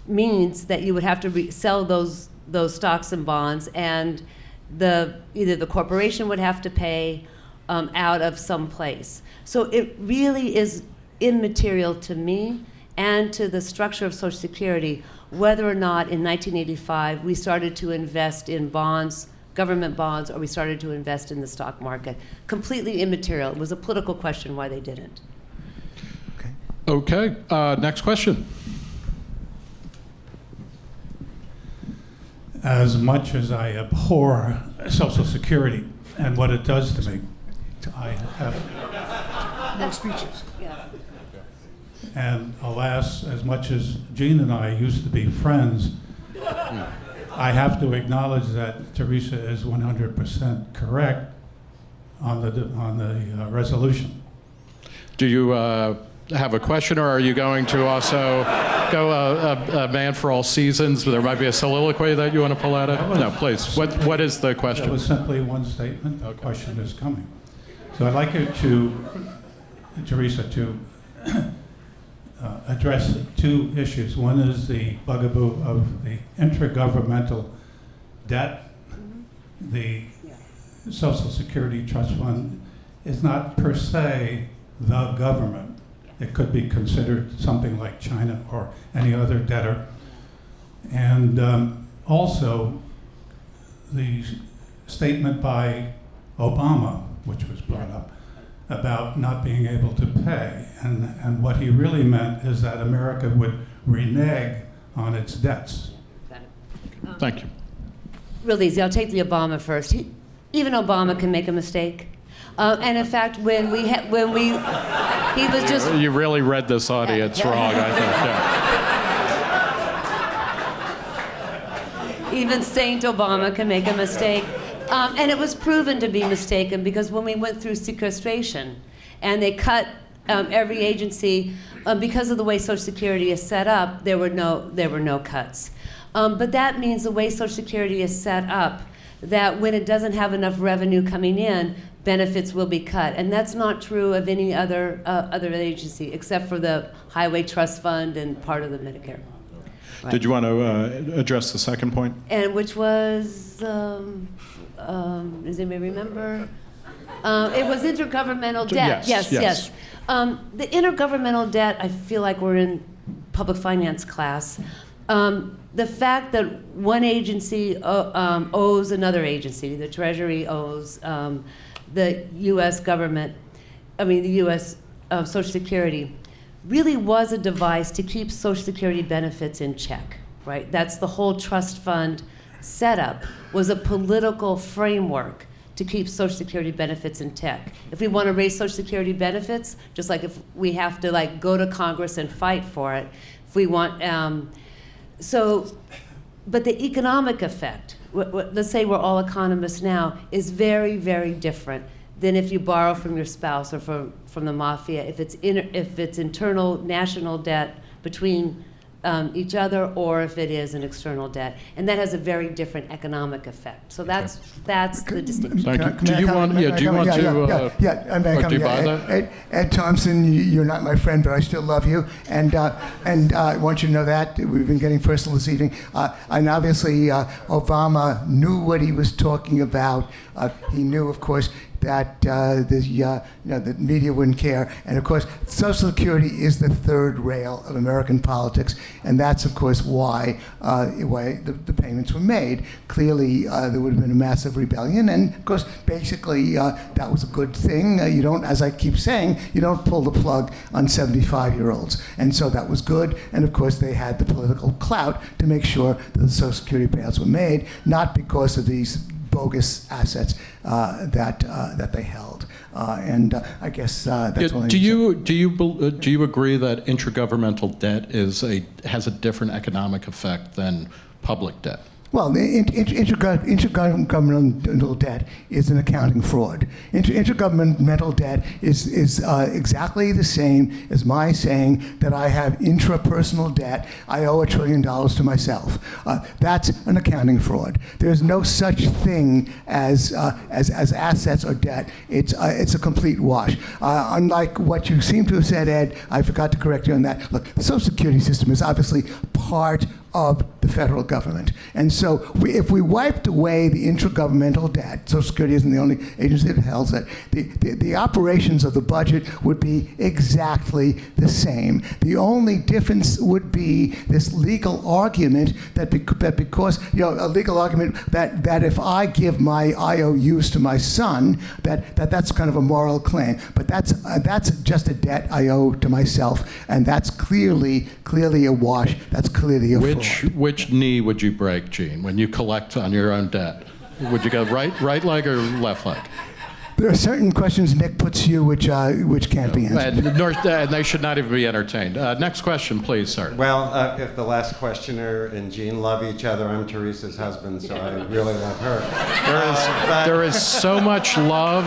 means that you would have to sell those stocks and bonds, and either the corporation would have to pay out of some place. So it really is immaterial to me and to the structure of Social Security whether or not in 1985 we started to invest in bonds, government bonds, or we started to invest in the stock market. Completely immaterial. It was a political question why they didn't. Okay. Next question. As much as I abhor Social Security and what it does to me, I have No speeches. Yeah. And alas, as much as Gene and I used to be friends, I have to acknowledge that Teresa is 100% correct on the resolution. Do you have a question, or are you going to also go a man for all seasons? There might be a soliloquy that you want to pull out of? No, please. What is the question? That was simply one statement. The question is coming. So I'd like you to, Teresa, to address two issues. One is the bugaboo of the intergovernmental debt. The Social Security Trust Fund is not per se the government. It could be considered something like China or any other debtor. And also the statement by Obama, which was brought up, about not being able to pay. And what he really meant is that America would renege on its debts. Got it. Thank you. Real easy. I'll take the Obama first. Even Obama can make a mistake. And in fact, he was just... You really read this audience wrong, I think. Yeah. Even Saint Obama can make a mistake. And it was proven to be mistaken because when we went through sequestration and they cut every agency, because of the way Social Security is set up, there were no cuts. But that means the way Social Security is set up, that when it doesn't have enough revenue coming in, benefits will be cut. And that's not true of any other agency, except for the Highway Trust Fund and part of the Medicare. Right. Did you want to address the second point? And which was, does anybody remember? It was intergovernmental debt. Yes. The intergovernmental debt, I feel like we're in public finance class. The fact that one agency owes another agency, the Treasury owes the U.S. government, the U.S. Social Security, really was a device to keep Social Security benefits in check, right? That's the whole trust fund setup, was a political framework to keep Social Security benefits in check. If we want to raise Social Security benefits, just like if we have to go to Congress and fight for it, if we want, but the economic effect, let's say we're all economists now, is very, very different than if you borrow from your spouse or from the mafia, if it's internal national debt between each other, or if it is an external debt, and that has a very different economic effect. So that's the distinction. Thank you. Do you want to? Do you buy that? Ed Thompson, you're not my friend, but I still love you, and I want you to know that we've been getting personal this evening. And obviously, Obama knew what he was talking about. He knew, of course, that the media wouldn't care. And of course, Social Security is the third rail of American politics, and that's of course why the payments were made. Clearly, there would have been a massive rebellion, and of course, basically, that was a good thing. You don't, as I keep saying, you don't pull the plug on 75-year-olds, and so that was good. And of course, they had the political clout to make sure that the Social Security payouts were made, not because of these bogus assets that they held. And I guess that's all I need to say. Do you agree that intergovernmental debt has a different economic effect than public debt? Well, the intergovernmental debt is an accounting fraud. Intergovernmental debt is exactly the same as my saying that I have intrapersonal debt. I owe $1 trillion to myself. That's an accounting fraud. There's no such thing as assets or debt. It's a complete wash. Unlike what you seem to have said, Ed, I forgot to correct you on that. Look, the Social Security system is obviously part of the federal government. And so if we wiped away the intragovernmental debt, Social Security isn't the only agency that holds it, the operations of the budget would be exactly the same. The only difference would be this legal argument that because, a legal argument that if I give my IOUs to my son, that's kind of a moral claim. But that's just a debt I owe to myself, and that's clearly a wash. That's clearly a fraud. Which knee would you break, Gene, when you collect on your own debt? Would you go right leg or left leg? There are certain questions Nick puts to you which can't be answered. And they should not even be entertained. Next question, please, sir. Well, if the last questioner and Gene love each other, I'm Teresa's husband, so I really love her. There is so much love.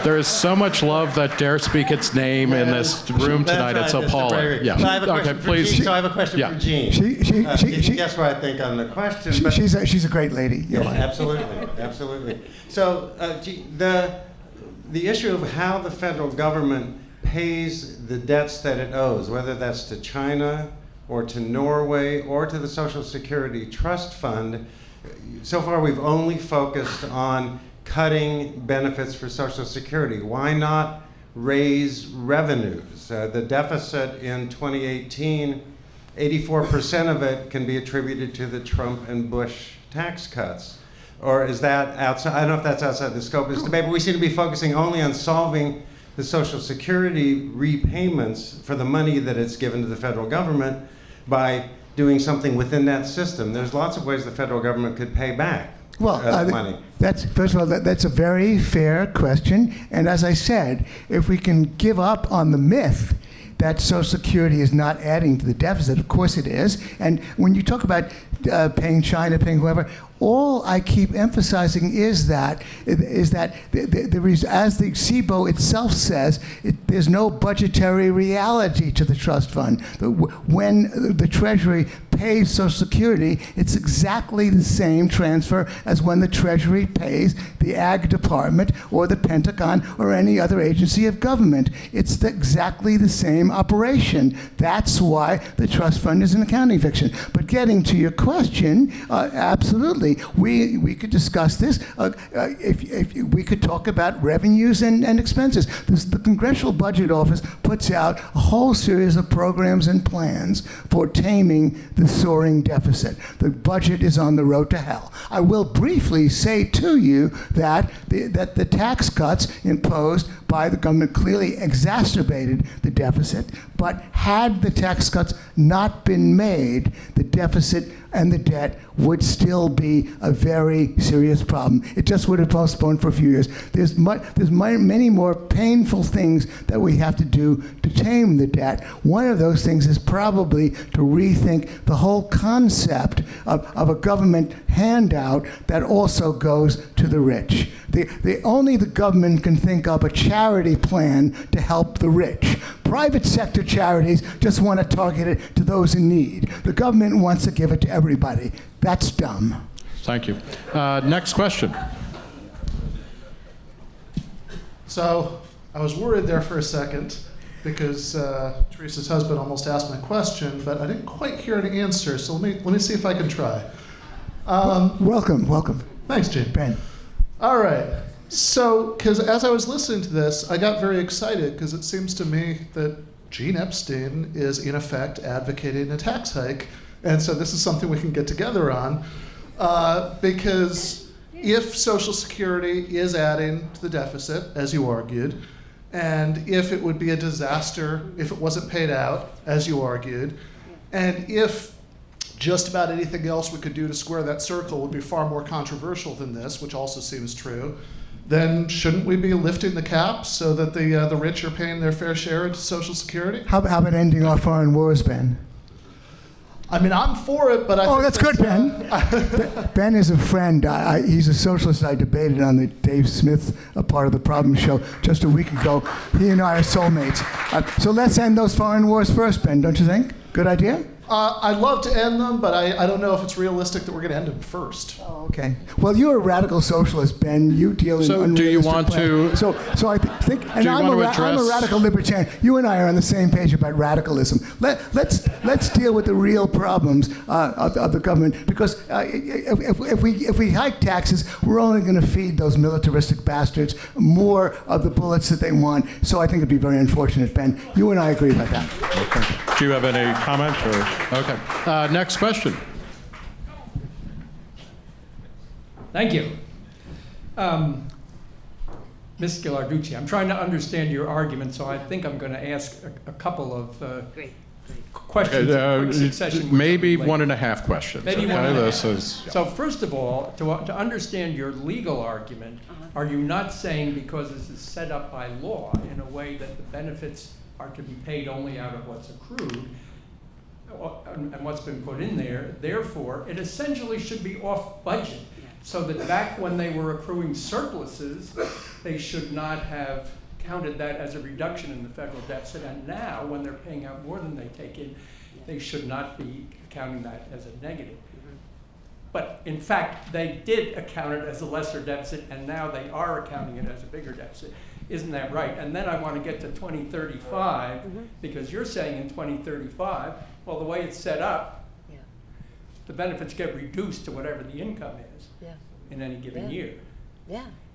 There is so much love that dare speak its name in this room tonight. It's appalling. Yeah. So I have a question for Gene. So I have a question for Gene. She guess what I think on the question. She's a great lady. Yeah, absolutely. So, the issue of how the federal government pays the debts that it owes, whether that's to China or to Norway or to the Social Security Trust Fund, so far we've only focused on cutting benefits for Social Security. Why not raise revenues? The deficit in 2018, 84% of it can be attributed to the Trump and Bush tax cuts. Or is that outside? I don't know if that's outside the scope of this debate, but we seem to be focusing only on solving the Social Security repayments for the money that it's given to the federal government by doing something within that system. There's lots of ways the federal government could pay back money. First of all, that's a very fair question. And as I said, if we can give up on the myth that Social Security is not adding to the deficit, of course it is. And when you talk about paying China, paying whoever, all I keep emphasizing is that as the SIBO itself says, there's no budgetary reality to the trust fund. When the Treasury pays Social Security, it's exactly the same transfer as when the Treasury pays the Ag Department or the Pentagon or any other agency of government. It's exactly the same operation. That's why the trust fund is an accounting fiction. But getting to your question, absolutely. We could discuss this. If we could talk about revenues and expenses. The Congressional Budget Office puts out a whole series of programs and plans for taming the soaring deficit. The budget is on the road to hell. I will briefly say to you that the tax cuts imposed by the government clearly exacerbated the deficit, but had the tax cuts not been made, the deficit and the debt would still be a very serious problem. It just would have postponed for a few years. There's many more painful things that we have to do to tame the debt. One of those things is probably to rethink the whole concept of a government handout that also goes to the rich. Only the government can think up a charity plan to help the rich. Private sector charities just want to target it to those in need. The government wants to give it to everybody. That's dumb. Thank you. Next question. So I was worried there for a second because Teresa's husband almost asked my question, but I didn't quite hear an answer. So let me see if I can try. Welcome. Thanks, Gene. Ben. All right. So, because as I was listening to this, I got very excited because it seems to me that Gene Epstein is in effect advocating a tax hike. And so this is something we can get together on because if Social Security is adding to the deficit, as you argued, and if it would be a disaster if it wasn't paid out, as you argued, and if just about anything else we could do to square that circle would be far more controversial than this, which also seems true, then shouldn't we be lifting the cap so that the rich are paying their fair share into Social Security? How about ending our foreign wars, Ben? I mean, I'm for it, but I think that's good, Ben. Ben is a friend. He's a socialist I debated on the Dave Smith part of the Problem show just a week ago. He and I are soulmates. So let's end those foreign wars first, Ben, don't you think? Good idea? I'd love to end them, but I don't know if it's realistic that we're going to end them first. Oh, okay. Well, you're a radical socialist, Ben. You deal in So do you want plans. to? So I think, and I'm a radical libertarian. You and I are on the same page about radicalism. Let's deal with the real problems of the government, because if we hike taxes, we're only going to feed those militaristic bastards more of the bullets that they want. So I think it'd be very unfortunate, Ben. You and I agree about that. Okay. Do you have any comment? Okay. Next question. Thank you. Ms. Ghilarducci, I'm trying to understand your argument, so I think I'm going to ask a couple of questions in quick succession. Maybe 1.5 questions. Maybe okay? 1.5. This is, So first of all, to understand your legal argument, are you not saying because this is set up by law in a way that the benefits are to be paid only out of what's accrued and what's been put in there, therefore it essentially should be off budget, so that back when they were accruing surpluses, they should not have counted that as a reduction in the federal deficit, and now when they're paying out more than they take in, they should not be counting that as a negative. But in fact, they did account it as a lesser deficit, and now they are accounting it as a bigger deficit. Isn't that right? And then I want to get to 2035, because you're saying in 2035, well, the way it's set up, the benefits get reduced to whatever the income is in any given year.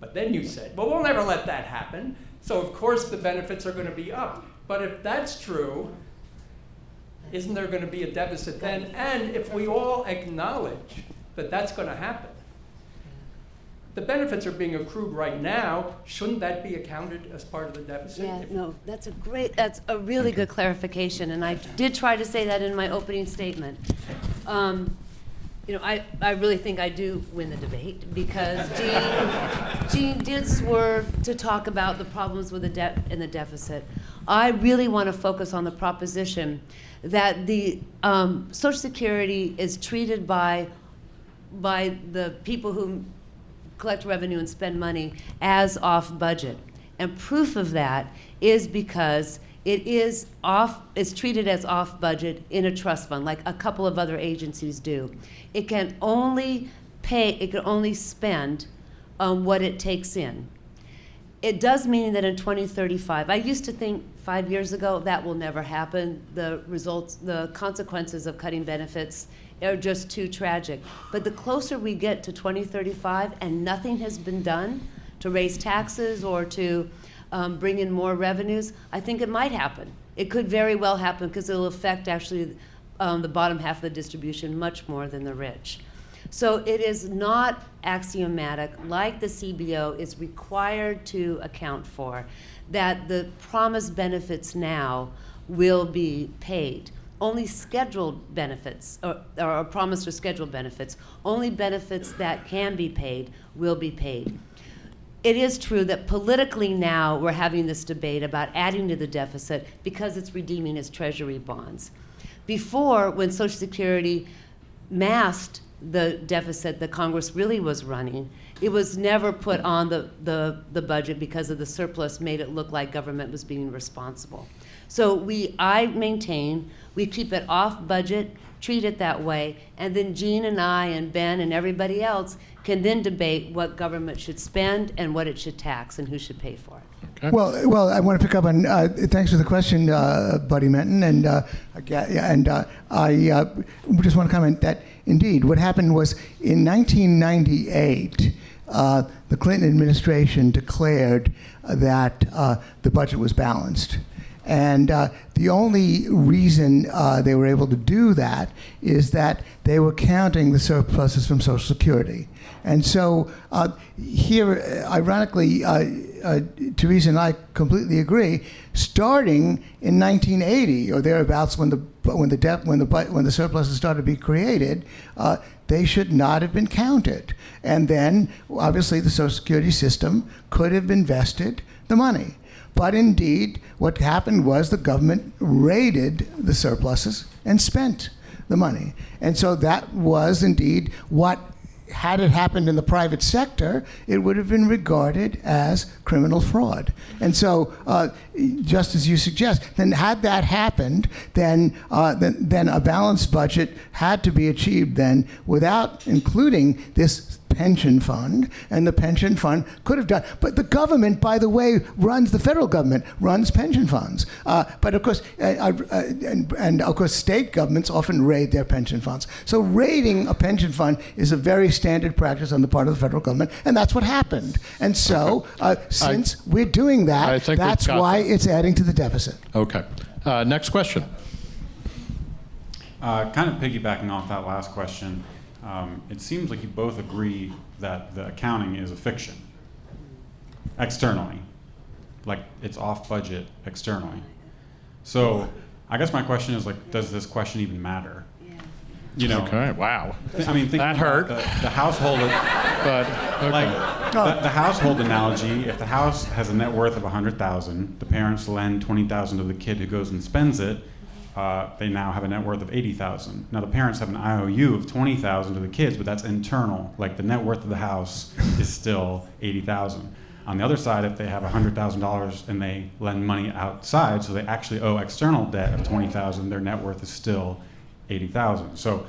But then you said, well, we'll never let that happen. So of course the benefits are going to be up. But if that's true, isn't there going to be a deficit then? And if we all acknowledge that that's going to happen, the benefits are being accrued right now. Shouldn't that be accounted as part of the deficit? Yeah, no, that's a really good clarification, and I did try to say that in my opening statement. I really think I do win the debate, because Gene did swerve to talk about the problems with the debt and the deficit. I really want to focus on the proposition that the Social Security is treated by the people who collect revenue and spend money as off budget. And proof of that is because it's treated as off budget in a trust fund, like a couple of other agencies do. It can only spend what it takes in. It does mean that in 2035, I used to think 5 years ago that will never happen. The consequences of cutting benefits are just too tragic. But the closer we get to 2035 and nothing has been done to raise taxes or to bring in more revenues, I think it might happen. It could very well happen, because it'll affect actually the bottom half of the distribution much more than the rich. So it is not axiomatic, like the CBO is required to account for, that the promised benefits now will be paid. Only scheduled benefits, or promised or scheduled benefits, only benefits that can be paid will be paid. It is true that politically now we're having this debate about adding to the deficit because it's redeeming its treasury bonds. Before, when Social Security masked the deficit that Congress really was running, it was never put on the budget because of the surplus made it look like government was being responsible. So I maintain we keep it off budget, treat it that way, and then Gene and I and Ben and everybody else can then debate what government should spend and what it should tax and who should pay for it. okay. Well, I want to pick up on. Thanks for the question, Buddy Menton, and I just want to comment that indeed what happened was in 1998 the Clinton administration declared that the budget was balanced. And the only reason they were able to do that is that they were counting the surpluses from Social Security. And so here, ironically, Teresa and I completely agree. Starting in 1980 or thereabouts, when the surpluses started to be created, they should not have been counted. And then, obviously, the Social Security system could have invested the money. But indeed, what happened was the government raided the surpluses and spent the money. And so that was indeed what, had it happened in the private sector, it would have been regarded as criminal fraud. And so, just as you suggest, then had that happened, then a balanced budget had to be achieved then without including this pension fund, and the pension fund could have done. But the government, by the way, the federal government runs pension funds. But of course, and of course, state governments often raid their pension funds. So raiding a pension fund is a very standard practice on the part of the federal government, and that's what happened. And so, since we're doing that, that's why it's adding to the deficit. Okay. Next question. Kind of piggybacking off that last question, it seems like you both agree that the accounting is a fiction externally, like it's off budget externally. So I guess my question is, like, does this question even matter? You know, Okay, wow. I mean, think That about hurt. the household, But, okay. like the household analogy. If the house has a net worth of $100,000, the parents lend $20,000 to the kid who goes and spends it. They now have a net worth of $80,000. Now the parents have an IOU of $20,000 to the kids, but that's internal. Like the net worth of the house is still $80,000. On the other side, if they have $100,000 and they lend money outside, so they actually owe external debt of $20,000, their net worth is still $80,000. So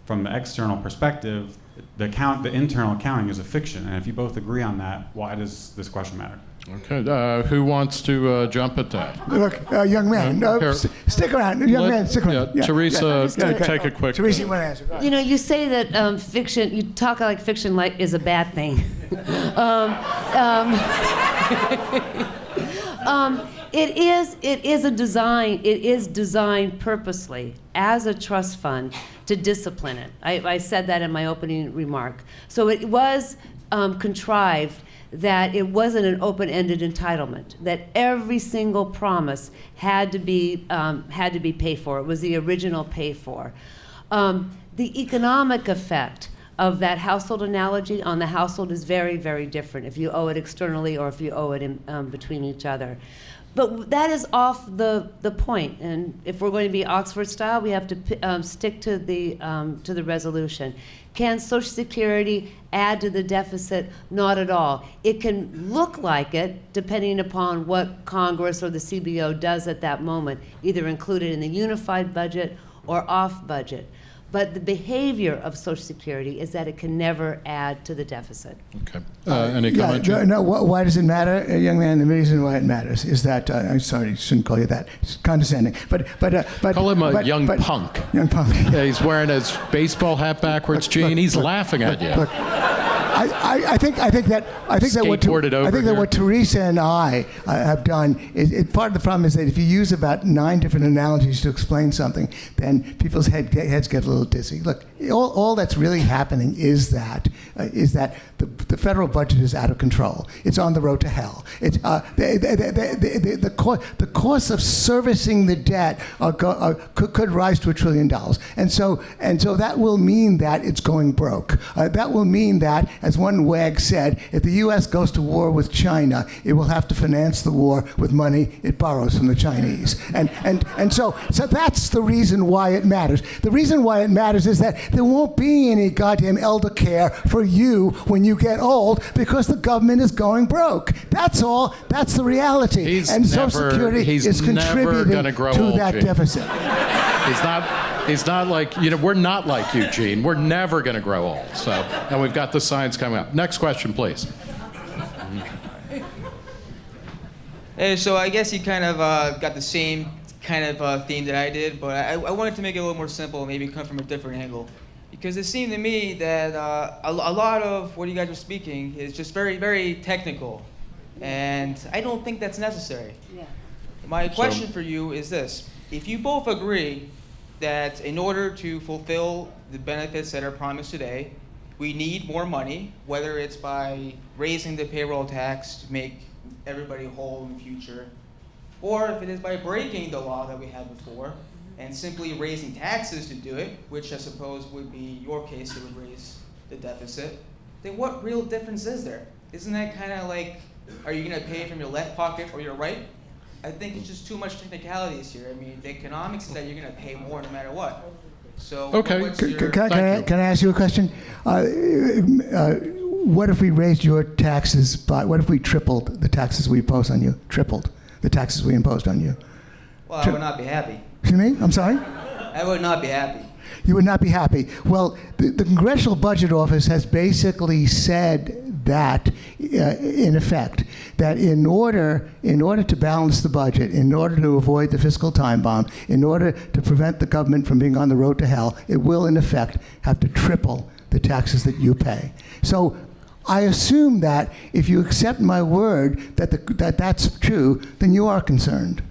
from the external perspective, the internal accounting is a fiction. And if you both agree on that, why does this question matter? Okay, who wants to jump at that? Look, young man, Here. stick around. Young man, stick around. Yeah, Teresa, yeah. take a quick. Teresa, you want to answer? Go ahead. You know, you say that fiction, you talk like fiction like is a bad thing. It is designed purposely as a trust fund to discipline it. I said that in my opening remark. So it was contrived that it wasn't an open-ended entitlement, that every single promise had to be paid for. It was the original pay for. The economic effect of that household analogy on the household is very, very different if you owe it externally or if you owe it in, between each other. But that is off the point, and if we're going to be Oxford style, we have to stick to the resolution. Can Social Security add to the deficit? Not at all. It can look like it, depending upon what Congress or the CBO does at that moment, either included in the unified budget or off budget. But the behavior of Social Security is that it can never add to the deficit. Okay. Any comment? Why does it matter, young man? The reason why it matters is that I'm sorry, shouldn't call you that. It's condescending. But Call him a young punk. Young punk. Yeah, he's wearing his baseball hat backwards, Gene. He's laughing at you. Look, I think that what Teresa and I have done is part of the problem is that if you use about 9 different analogies to explain something, then people's heads get a little dizzy. Look, all that's really happening is that the federal budget is out of control. It's on the road to hell. It's the cost of servicing the debt could rise to $1 trillion, and so that will mean that it's going broke. That will mean that, as one wag said, if the U.S. goes to war with China, it will have to finance the war with money it borrows from the Chinese, and so that's the reason why it matters. The reason why it matters is that there won't be any goddamn elder care for you when you get old because the government is going broke. That's all. That's the reality. Social Security is contributing to that deficit. He's not like, we're not like you, Gene. We're never going to grow old. So, and we've got the science coming up. Next question, please. Hey, so I guess you kind of got the same kind of theme that I did, but I wanted to make it a little more simple, maybe come from a different angle. because it seemed to me that a lot of what you guys are speaking is just very, very technical, and I don't think that's necessary. Yeah. My question for you is this: if you both agree that in order to fulfill the benefits that are promised today, we need more money, whether it's by raising the payroll tax to make everybody whole in the future, or if it is by breaking the law that we had before and simply raising taxes to do it, which I suppose would be your case, it would raise the deficit, then what real difference is there? Isn't that kind of like, are you going to pay from your left pocket or your right? I think it's just too much technicalities here. I mean, the economics is that you're going to pay more no matter what. So, Okay. what's your... Can I ask you a question? What if we raised your taxes by, what if we tripled the taxes we impose on you? Tripled the taxes we imposed on you? Well, I would not be happy. Excuse me? I'm sorry? I would not be happy. You would not be happy. Well, the Congressional Budget Office has basically said that, in effect, that in order to balance the budget, in order to avoid the fiscal time bomb, in order to prevent the government from being on the road to hell, it will, in effect, have to triple the taxes that you pay. So I assume that if you accept my word that that's true, then you are concerned.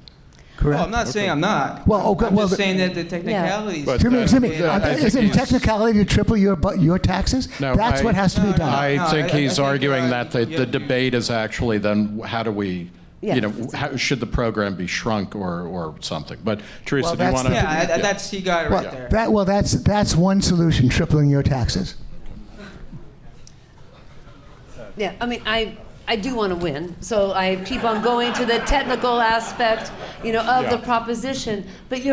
Correct? Well, I'm not saying I'm not. Well, okay, I'm well, just saying that the technicalities... But, Excuse me. I think Is it a he's- technicality to triple your taxes? No, That's what has to be No, done. I think I he's think, arguing that the yeah. debate is actually then how do we, Yeah. how, should the program be shrunk or something? But Teresa, Well, do you that's want to? Yeah, that's, he got it right there. That's one solution, tripling your taxes. Yeah, I mean, I do want to win, so I keep on going to the technical aspect, of the proposition. But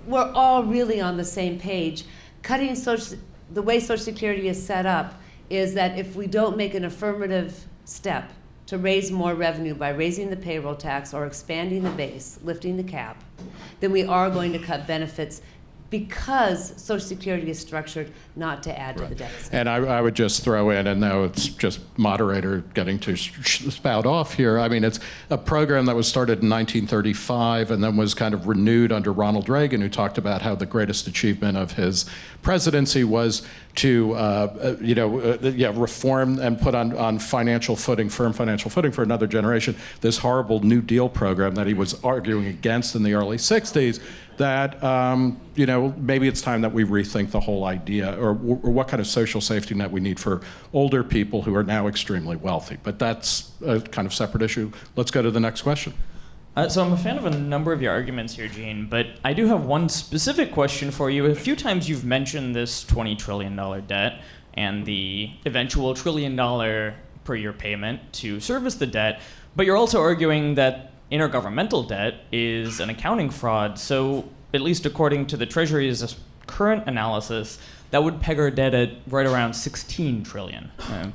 we're all really on the same page. The way Social Security is set up is that if we don't make an affirmative step to raise more revenue by raising the payroll tax or expanding the base, lifting the cap, then we are going to cut benefits because Social Security is structured not to add to the deficit. And I would just throw in, and now it's just moderator getting to spout off here. I mean, it's a program that was started in 1935 and then was kind of renewed under Ronald Reagan, who talked about how the greatest achievement of his presidency was to, reform and put on financial footing, firm financial footing for another generation, this horrible New Deal program that he was arguing against in the early 60s. That maybe it's time that we rethink the whole idea, or what kind of social safety net we need for older people who are now extremely wealthy. But that's a kind of separate issue. Let's go to the next question. So I'm a fan of a number of your arguments here, Gene, but I do have one specific question for you. A few times you've mentioned this $20 trillion debt and the eventual $1 trillion per year payment to service the debt, but you're also arguing that intergovernmental debt is an accounting fraud. So, at least according to the Treasury's current analysis, that would peg our debt at right around 16 trillion,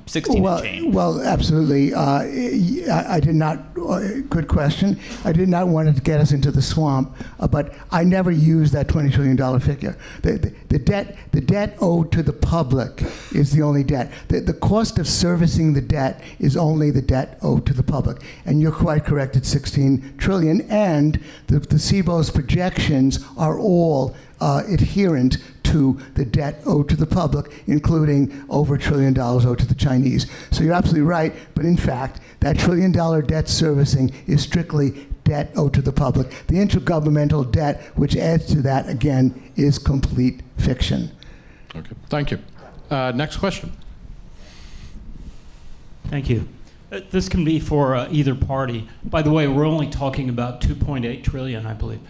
16 and change. Well, absolutely. I did not. Good question. I did not want to get us into the swamp, but I never used that $20 trillion figure. The debt owed to the public is the only debt. The cost of servicing the debt is only the debt owed to the public. And you're quite correct. It's 16 trillion. And the CBO's projections are all adherent to the debt owed to the public, including over $1 trillion owed to the Chinese. So you're absolutely right, but in fact, that $1 trillion debt servicing is strictly debt owed to the public. The intergovernmental debt, which adds to that, again, is complete fiction. Okay, thank you. Next question. Thank you. This can be for either party. By the way, we're only talking about 2.8 trillion, I believe.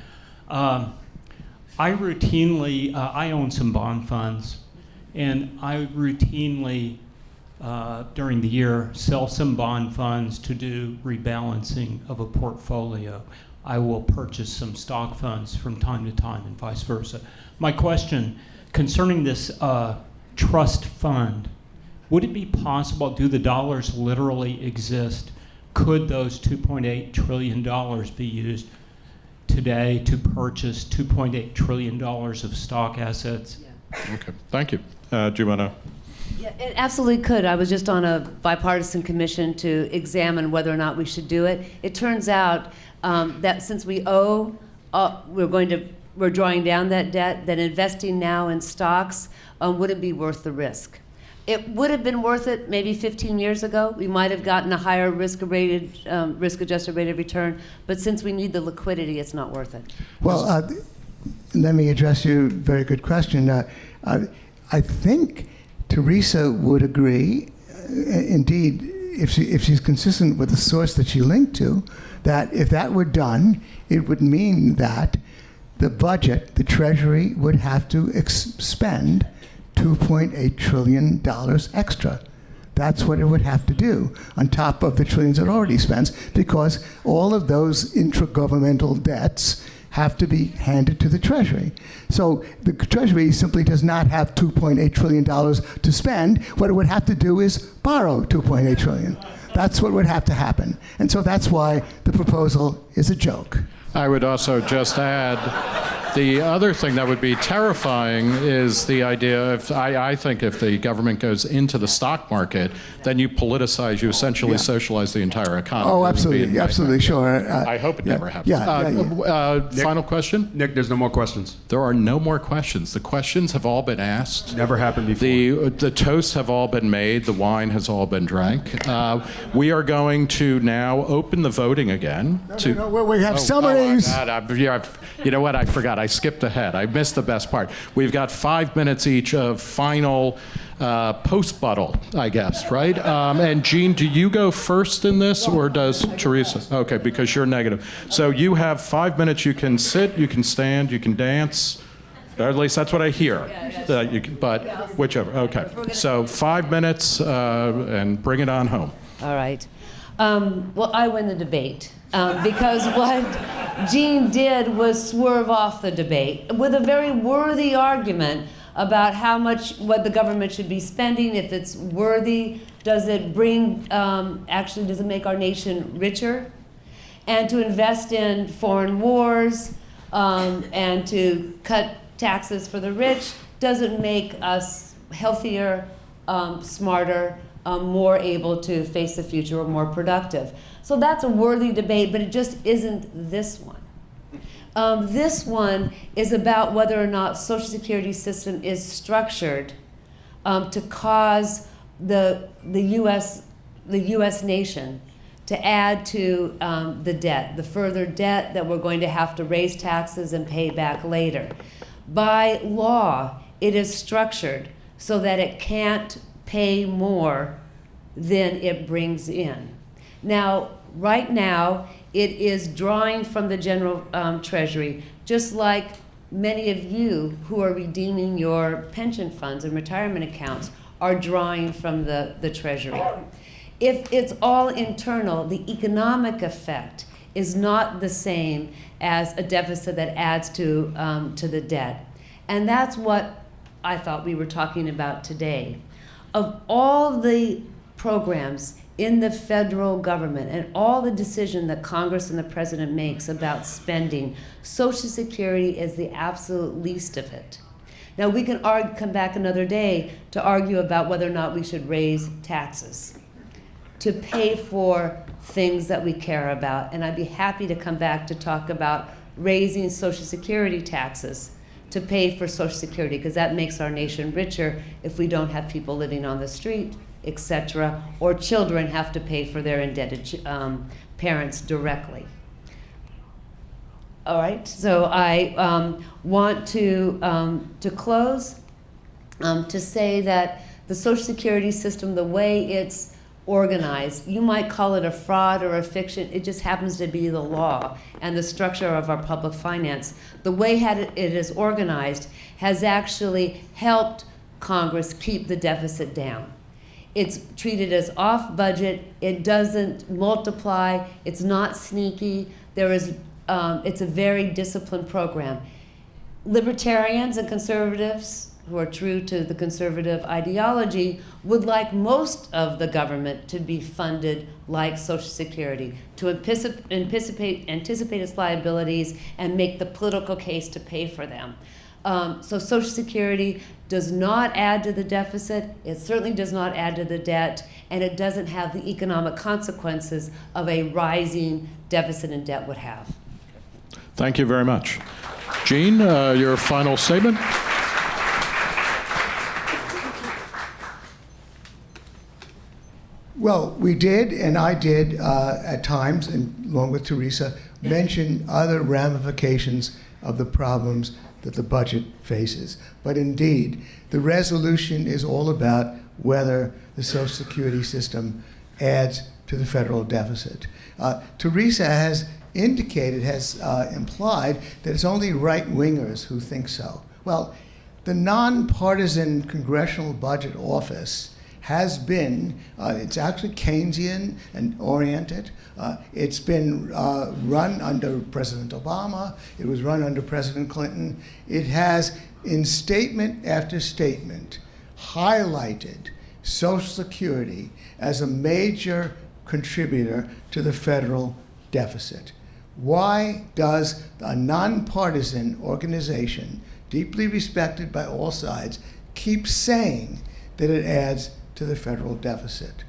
I routinely, I own some bond funds, and I routinely, during the year, sell some bond funds to do rebalancing of a portfolio. I will purchase some stock funds from time to time and vice versa. My question concerning this trust fund, would it be possible, do the dollars literally exist? Could those $2.8 trillion be used today to purchase $2.8 trillion of stock assets? Yeah. Okay, thank you. Do you want to? Yeah, it absolutely could. I was just on a bipartisan commission to examine whether or not we should do it. It turns out that since we owe, we're going to we're drawing down that debt, then investing now in stocks wouldn't be worth the risk. It would have been worth it maybe 15 years ago. We might have gotten a higher risk-adjusted rate of return, but since we need the liquidity, it's not worth it. Well, let me address you. Very good question. I think Teresa would agree, indeed, if she's consistent with the source that she linked to, that if that were done, it would mean that the budget, the Treasury, would have to spend $2.8 trillion extra. That's what it would have to do, on top of the trillions it already spends, because all of those intragovernmental debts have to be handed to the Treasury. So the Treasury simply does not have $2.8 trillion to spend. What it would have to do is borrow $2.8 trillion. That's what would have to happen. And so that's why the proposal is a joke. I would also just add, the other thing that would be terrifying is the idea of, I think if the government goes into the stock market, then you politicize, you essentially socialize the entire economy. Oh, absolutely, absolutely, sure. I hope it never happens. Final question? Nick, there's no more questions. There are no more questions. The questions have all been asked. Never happened before. The toasts have all been made. The wine has all been drank. We are going to now open the voting again. We have summaries. You know what? I forgot. I skipped ahead. I missed the best part. We've got 5 minutes each of final post-buttal, I guess, right? And Gene, do you go first in this, or does Teresa? Okay, because you're negative. So you have 5 minutes. You can sit, you can stand, you can dance. Or at least that's what I hear. But whichever. Okay. So 5 minutes and bring it on home. All right. Well, I win the debate because what Gene did was swerve off the debate with a very worthy argument about what the government should be spending, if it's worthy, does it bring, actually, does it make our nation richer? And to invest in foreign wars and to cut taxes for the rich doesn't make us healthier, smarter, more able to face the future, or more productive. So that's a worthy debate, but it just isn't this one. This one is about whether or not Social Security system is structured to cause the U.S. nation to add to the debt, the further debt that we're going to have to raise taxes and pay back later. By law, it is structured so that it can't pay more than it brings in. Now, right now, it is drawing from the general treasury, just like many of you who are redeeming your pension funds and retirement accounts are drawing from the treasury. If it's all internal, the economic effect is not the same as a deficit that adds to the debt. And that's what I thought we were talking about today. Of all the programs in the federal government and all the decision that Congress and the president makes about spending, Social Security is the absolute least of it. Now, we can come back another day to argue about whether or not we should raise taxes to pay for things that we care about. And I'd be happy to come back to talk about raising Social Security taxes to pay for Social Security, because that makes our nation richer if we don't have people living on the street, etc., or children have to pay for their indebted parents directly. All right, so I want to close to say that the Social Security system, the way it's organized, you might call it a fraud or a fiction, it just happens to be the law and the structure of our public finance. The way it is organized has actually helped Congress keep the deficit down. It's treated as off budget, it doesn't multiply, it's not sneaky, it's a very disciplined program. Libertarians and conservatives who are true to the conservative ideology would like most of the government to be funded like Social Security, to anticipate its liabilities and make the political case to pay for them. So Social Security does not add to the deficit, it certainly does not add to the debt, and it doesn't have the economic consequences of a rising deficit and debt would have. Thank you very much. Gene, your final statement? Well, we did, and I did at times, and along with Teresa, mention other ramifications of the problems that the budget faces. But indeed, the resolution is all about whether the Social Security system adds to the federal deficit. Teresa has indicated, has implied that it's only right-wingers who think so. Well, the nonpartisan Congressional Budget Office has been, it's actually Keynesian and oriented. It's been run under President Obama. It was run under President Clinton. It has, in statement after statement, highlighted Social Security as a major contributor to the federal deficit. Why does a nonpartisan organization, deeply respected by all sides, keep saying that it adds to the federal deficit?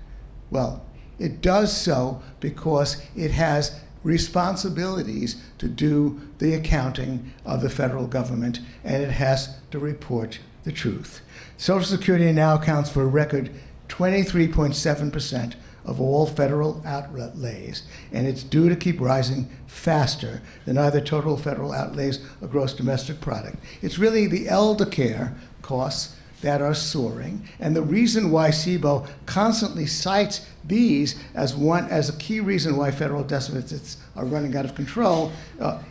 Well, it does so because it has responsibilities to do the accounting of the federal government, and it has to report the truth. Social Security now accounts for a record 23.7% of all federal outlays, and it's due to keep rising faster than either total federal outlays or gross domestic product. It's really the elder care costs that are soaring, and the reason why SIBO constantly cites these as a key reason why federal deficits are running out of control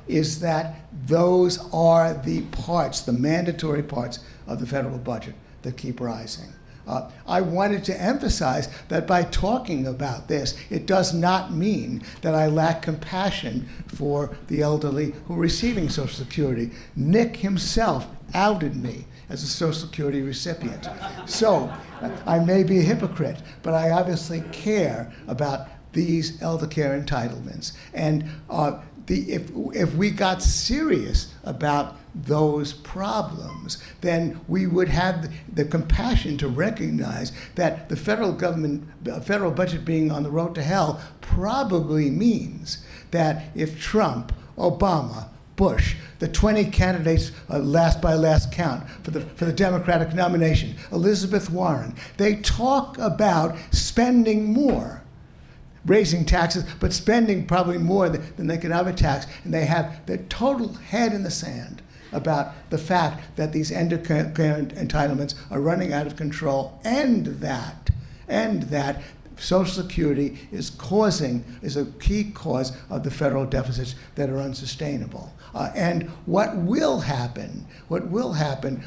is that those are the parts, the mandatory parts of the federal budget that keep rising. I wanted to emphasize that by talking about this, it does not mean that I lack compassion for the elderly who are receiving Social Security. Nick himself outed me as a Social Security recipient. So I may be a hypocrite, but I obviously care about these elder care entitlements. And if we got serious about those problems, then we would have the compassion to recognize that the federal budget being on the road to hell probably means that if Trump, Obama, Bush, the 20 candidates last by last count for the Democratic nomination, Elizabeth Warren, they talk about spending more, raising taxes, but spending probably more than they could ever tax, and they have their total head in the sand about the fact that these end of care entitlements are running out of control, and that Social Security is a key cause of the federal deficits that are unsustainable. And what will happen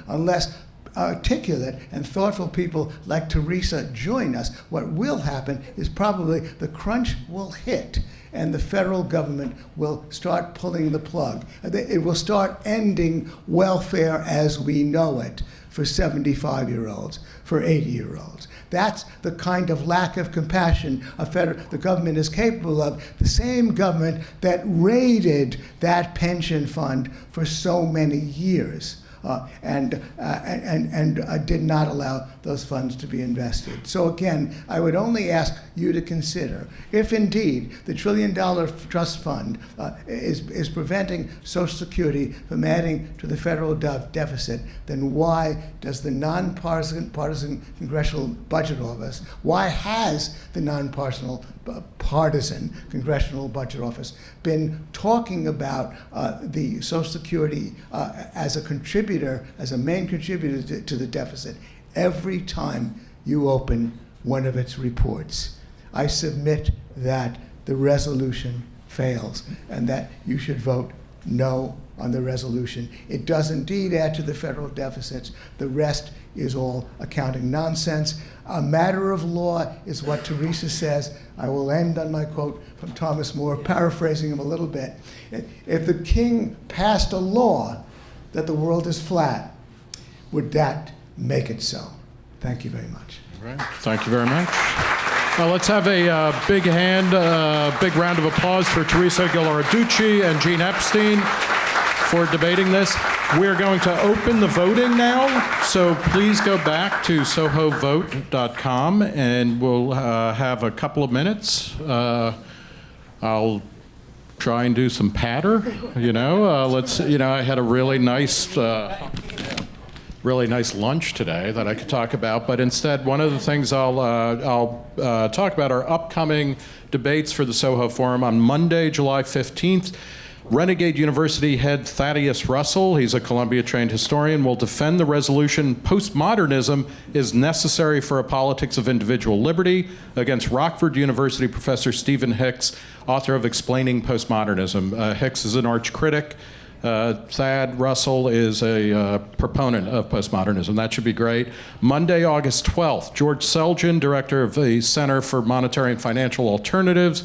unless articulate and thoughtful people like Teresa join us, what will happen is probably the crunch will hit and the federal government will start pulling the plug. It will start ending welfare as we know it for 75-year-olds, for 80-year-olds. That's the kind of lack of compassion the government is capable of, the same government that raided that pension fund for so many years. And did not allow those funds to be invested. So again, I would only ask you to consider, if indeed the $1 trillion trust fund is preventing Social Security from adding to the federal deficit, then why does the partisan Congressional Budget Office, why has the partisan Congressional Budget Office been talking about the Social Security as a contributor, as a main contributor to the deficit every time you open one of its reports? I submit that the resolution fails and that you should vote no on the resolution. It does indeed add to the federal deficits. The rest is all accounting nonsense. A matter of law is what Teresa says. I will end on my quote from Thomas More, paraphrasing him a little bit. If the king passed a law that the world is flat, would that make it so? Thank you very much. All right. Thank you very much. Let's have a big round of applause for Teresa Ghilarducci and Gene Epstein for debating this. We're going to open the voting now, so please go back to sohovote.com and we'll have a couple of minutes. I'll try and do some patter. I had a really nice lunch today that I could talk about, but instead, one of the things I'll talk about are upcoming debates for the Soho Forum on Monday, July 15th. Renegade University head Thaddeus Russell, he's a Columbia-trained historian, will defend the resolution postmodernism is necessary for a politics of individual liberty against Rockford University professor Stephen Hicks, author of Explaining Postmodernism. Hicks is an arch critic. Thad Russell is a proponent of postmodernism. That should be great. Monday, August 12th, George Selgin, director of the Center for Monetary and Financial Alternatives,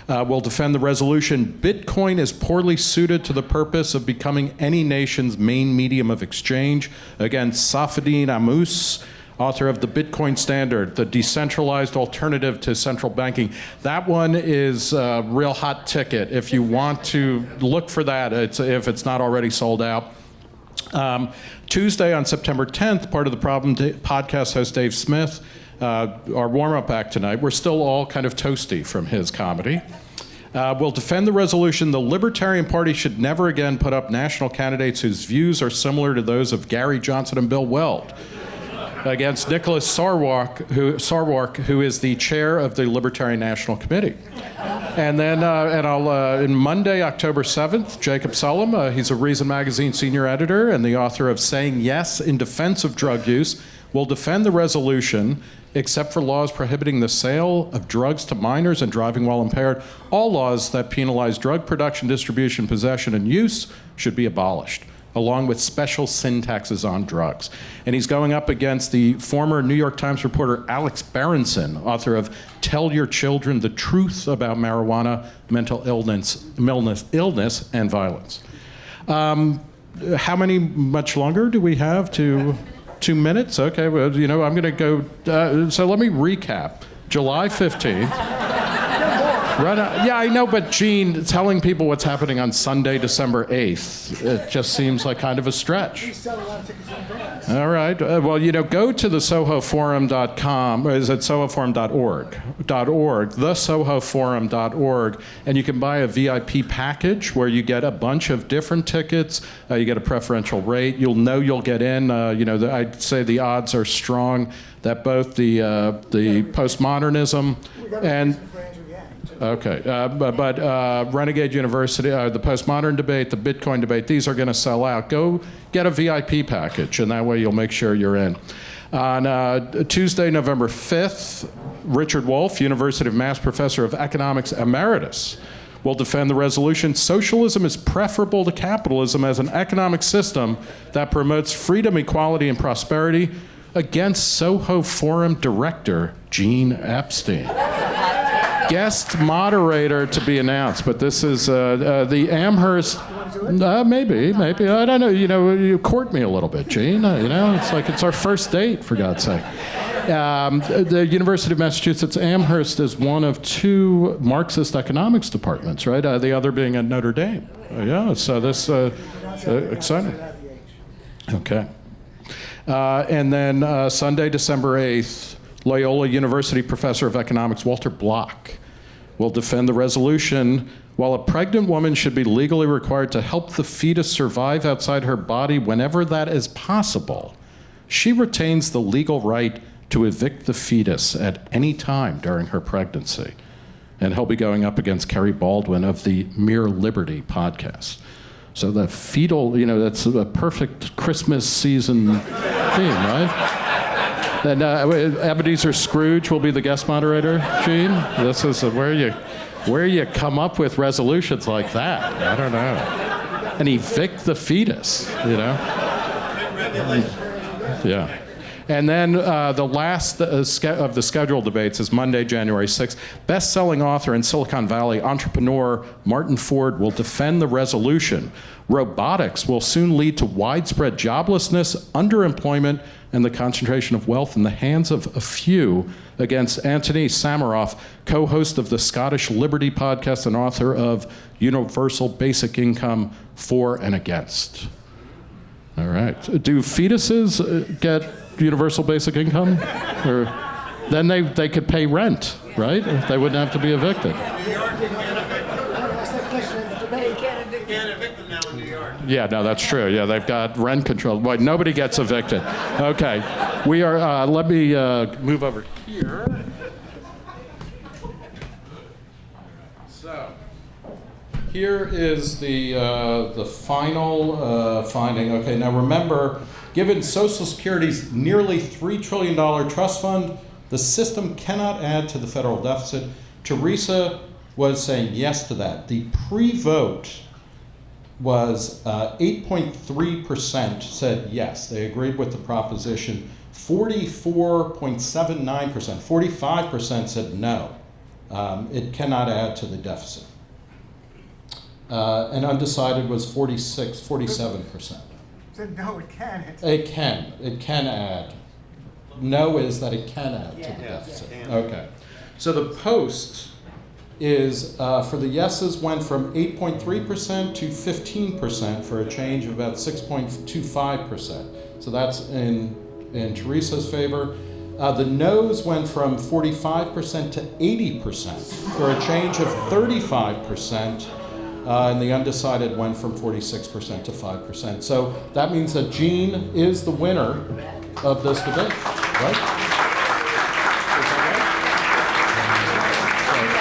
will defend the resolution, Bitcoin is poorly suited to the purpose of becoming any nation's main medium of exchange, against Safedine Ammous, author of the Bitcoin Standard, the decentralized alternative to central banking. That one is a real hot ticket. If you want to look for that, if it's not already sold out. Tuesday on September 10th, Part of the Problem podcast host Dave Smith, our warm-up act tonight. We're still all kind of toasty from his comedy. Will defend the resolution, the Libertarian Party should never again put up national candidates whose views are similar to those of Gary Johnson and Bill Weld, against Nicholas Sarwark, who is the chair of the Libertarian National Committee. And then, in Monday, October 7th, Jacob Sullum, he's a Reason Magazine senior editor and the author of Saying Yes in Defense of Drug Use, will defend the resolution, except for laws prohibiting the sale of drugs to minors and driving while impaired. All laws that penalize drug production, distribution, possession, and use should be abolished, along with special sin taxes on drugs. And he's going up against the former New York Times reporter Alex Berenson, author of Tell Your Children the Truth About Marijuana, Mental Illness and Violence. How much longer do we have to... 2 minutes? Okay, well, I'm going to go, so let me recap. July 15th. Yeah, I know, but Gene, telling people what's happening on Sunday, December 8th, it just seems like kind of a stretch. All right, well, go to the sohoforum.com, or is it sohoforum.org, thesohoforum.org, and you can buy a VIP package where you get a bunch of different tickets, you get a preferential rate, you'll get in, I'd say the odds are strong that both the postmodernism and... Okay, but Renegade University, the postmodern debate, the Bitcoin debate, these are going to sell out. Go get a VIP package, and that way you'll make sure you're in. On Tuesday, November 5th, Richard Wolff, University of Mass Professor of Economics Emeritus, will defend the resolution, socialism is preferable to capitalism as an economic system that promotes freedom, equality, and prosperity, against Soho Forum director Gene Epstein. Guest moderator to be announced, but this is the Amherst. Maybe. I don't know. You court me a little bit, Gene. It's like it's our first date, for God's sake. The University of Massachusetts Amherst is one of 2 Marxist economics departments, right? The other being at Notre Dame. Yeah, so this exciting. Okay. And then Sunday, December 8th, Loyola University professor of economics Walter Block will defend the resolution, while a pregnant woman should be legally required to help the fetus survive outside her body whenever that is possible, she retains the legal right to evict the fetus at any time during her pregnancy. And he'll be going up against Kerry Baldwin of the Mere Liberty podcast. So the fetal, that's a perfect Christmas season theme, right? And Ebenezer Scrooge will be the guest moderator, Gene. This is where you come up with resolutions like that. I don't know. And evict the fetus, Yeah. And then the last of the scheduled debates is Monday, January 6th. Best-selling author and Silicon Valley entrepreneur Martin Ford will defend the resolution. Robotics will soon lead to widespread joblessness, underemployment, and the concentration of wealth in the hands of a few, against Anthony Samaroff, co-host of the Scottish Liberty podcast and author of Universal Basic Income, For and Against. All right. Do fetuses get universal basic income? Or then they could pay rent, right? They wouldn't have to be evicted. Yeah, no, that's true. Yeah, they've got rent control. Boy, nobody gets evicted. Okay, we are. Let me move over here. So, here is the final finding. Okay, now remember, given Social Security's nearly $3 trillion trust fund, the system cannot add to the federal deficit. Teresa was saying yes to that. The pre-vote was 8.3% said yes. They agreed with the proposition. 44.79%, 45% said no. It cannot add to the deficit. And undecided was 47%. Said no, it can. It can add. No is that it can add to the deficit. Okay. So the post is, for the yeses, went from 8.3% to 15% for a change of about 6.25%. So that's in Teresa's favor. The noes went from 45% to 80% for a change of 35%. And the undecided went from 46% to 5%. So that means that Gene is the winner of this debate, right?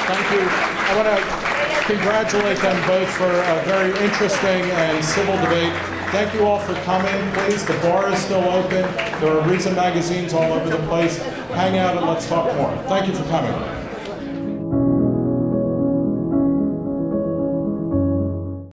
Thank you. I want to congratulate them both for a very interesting and civil debate. Thank you all for coming. Please, the bar is still open. There are Reason magazines all over the place. Hang out and let's talk more. Thank you for coming.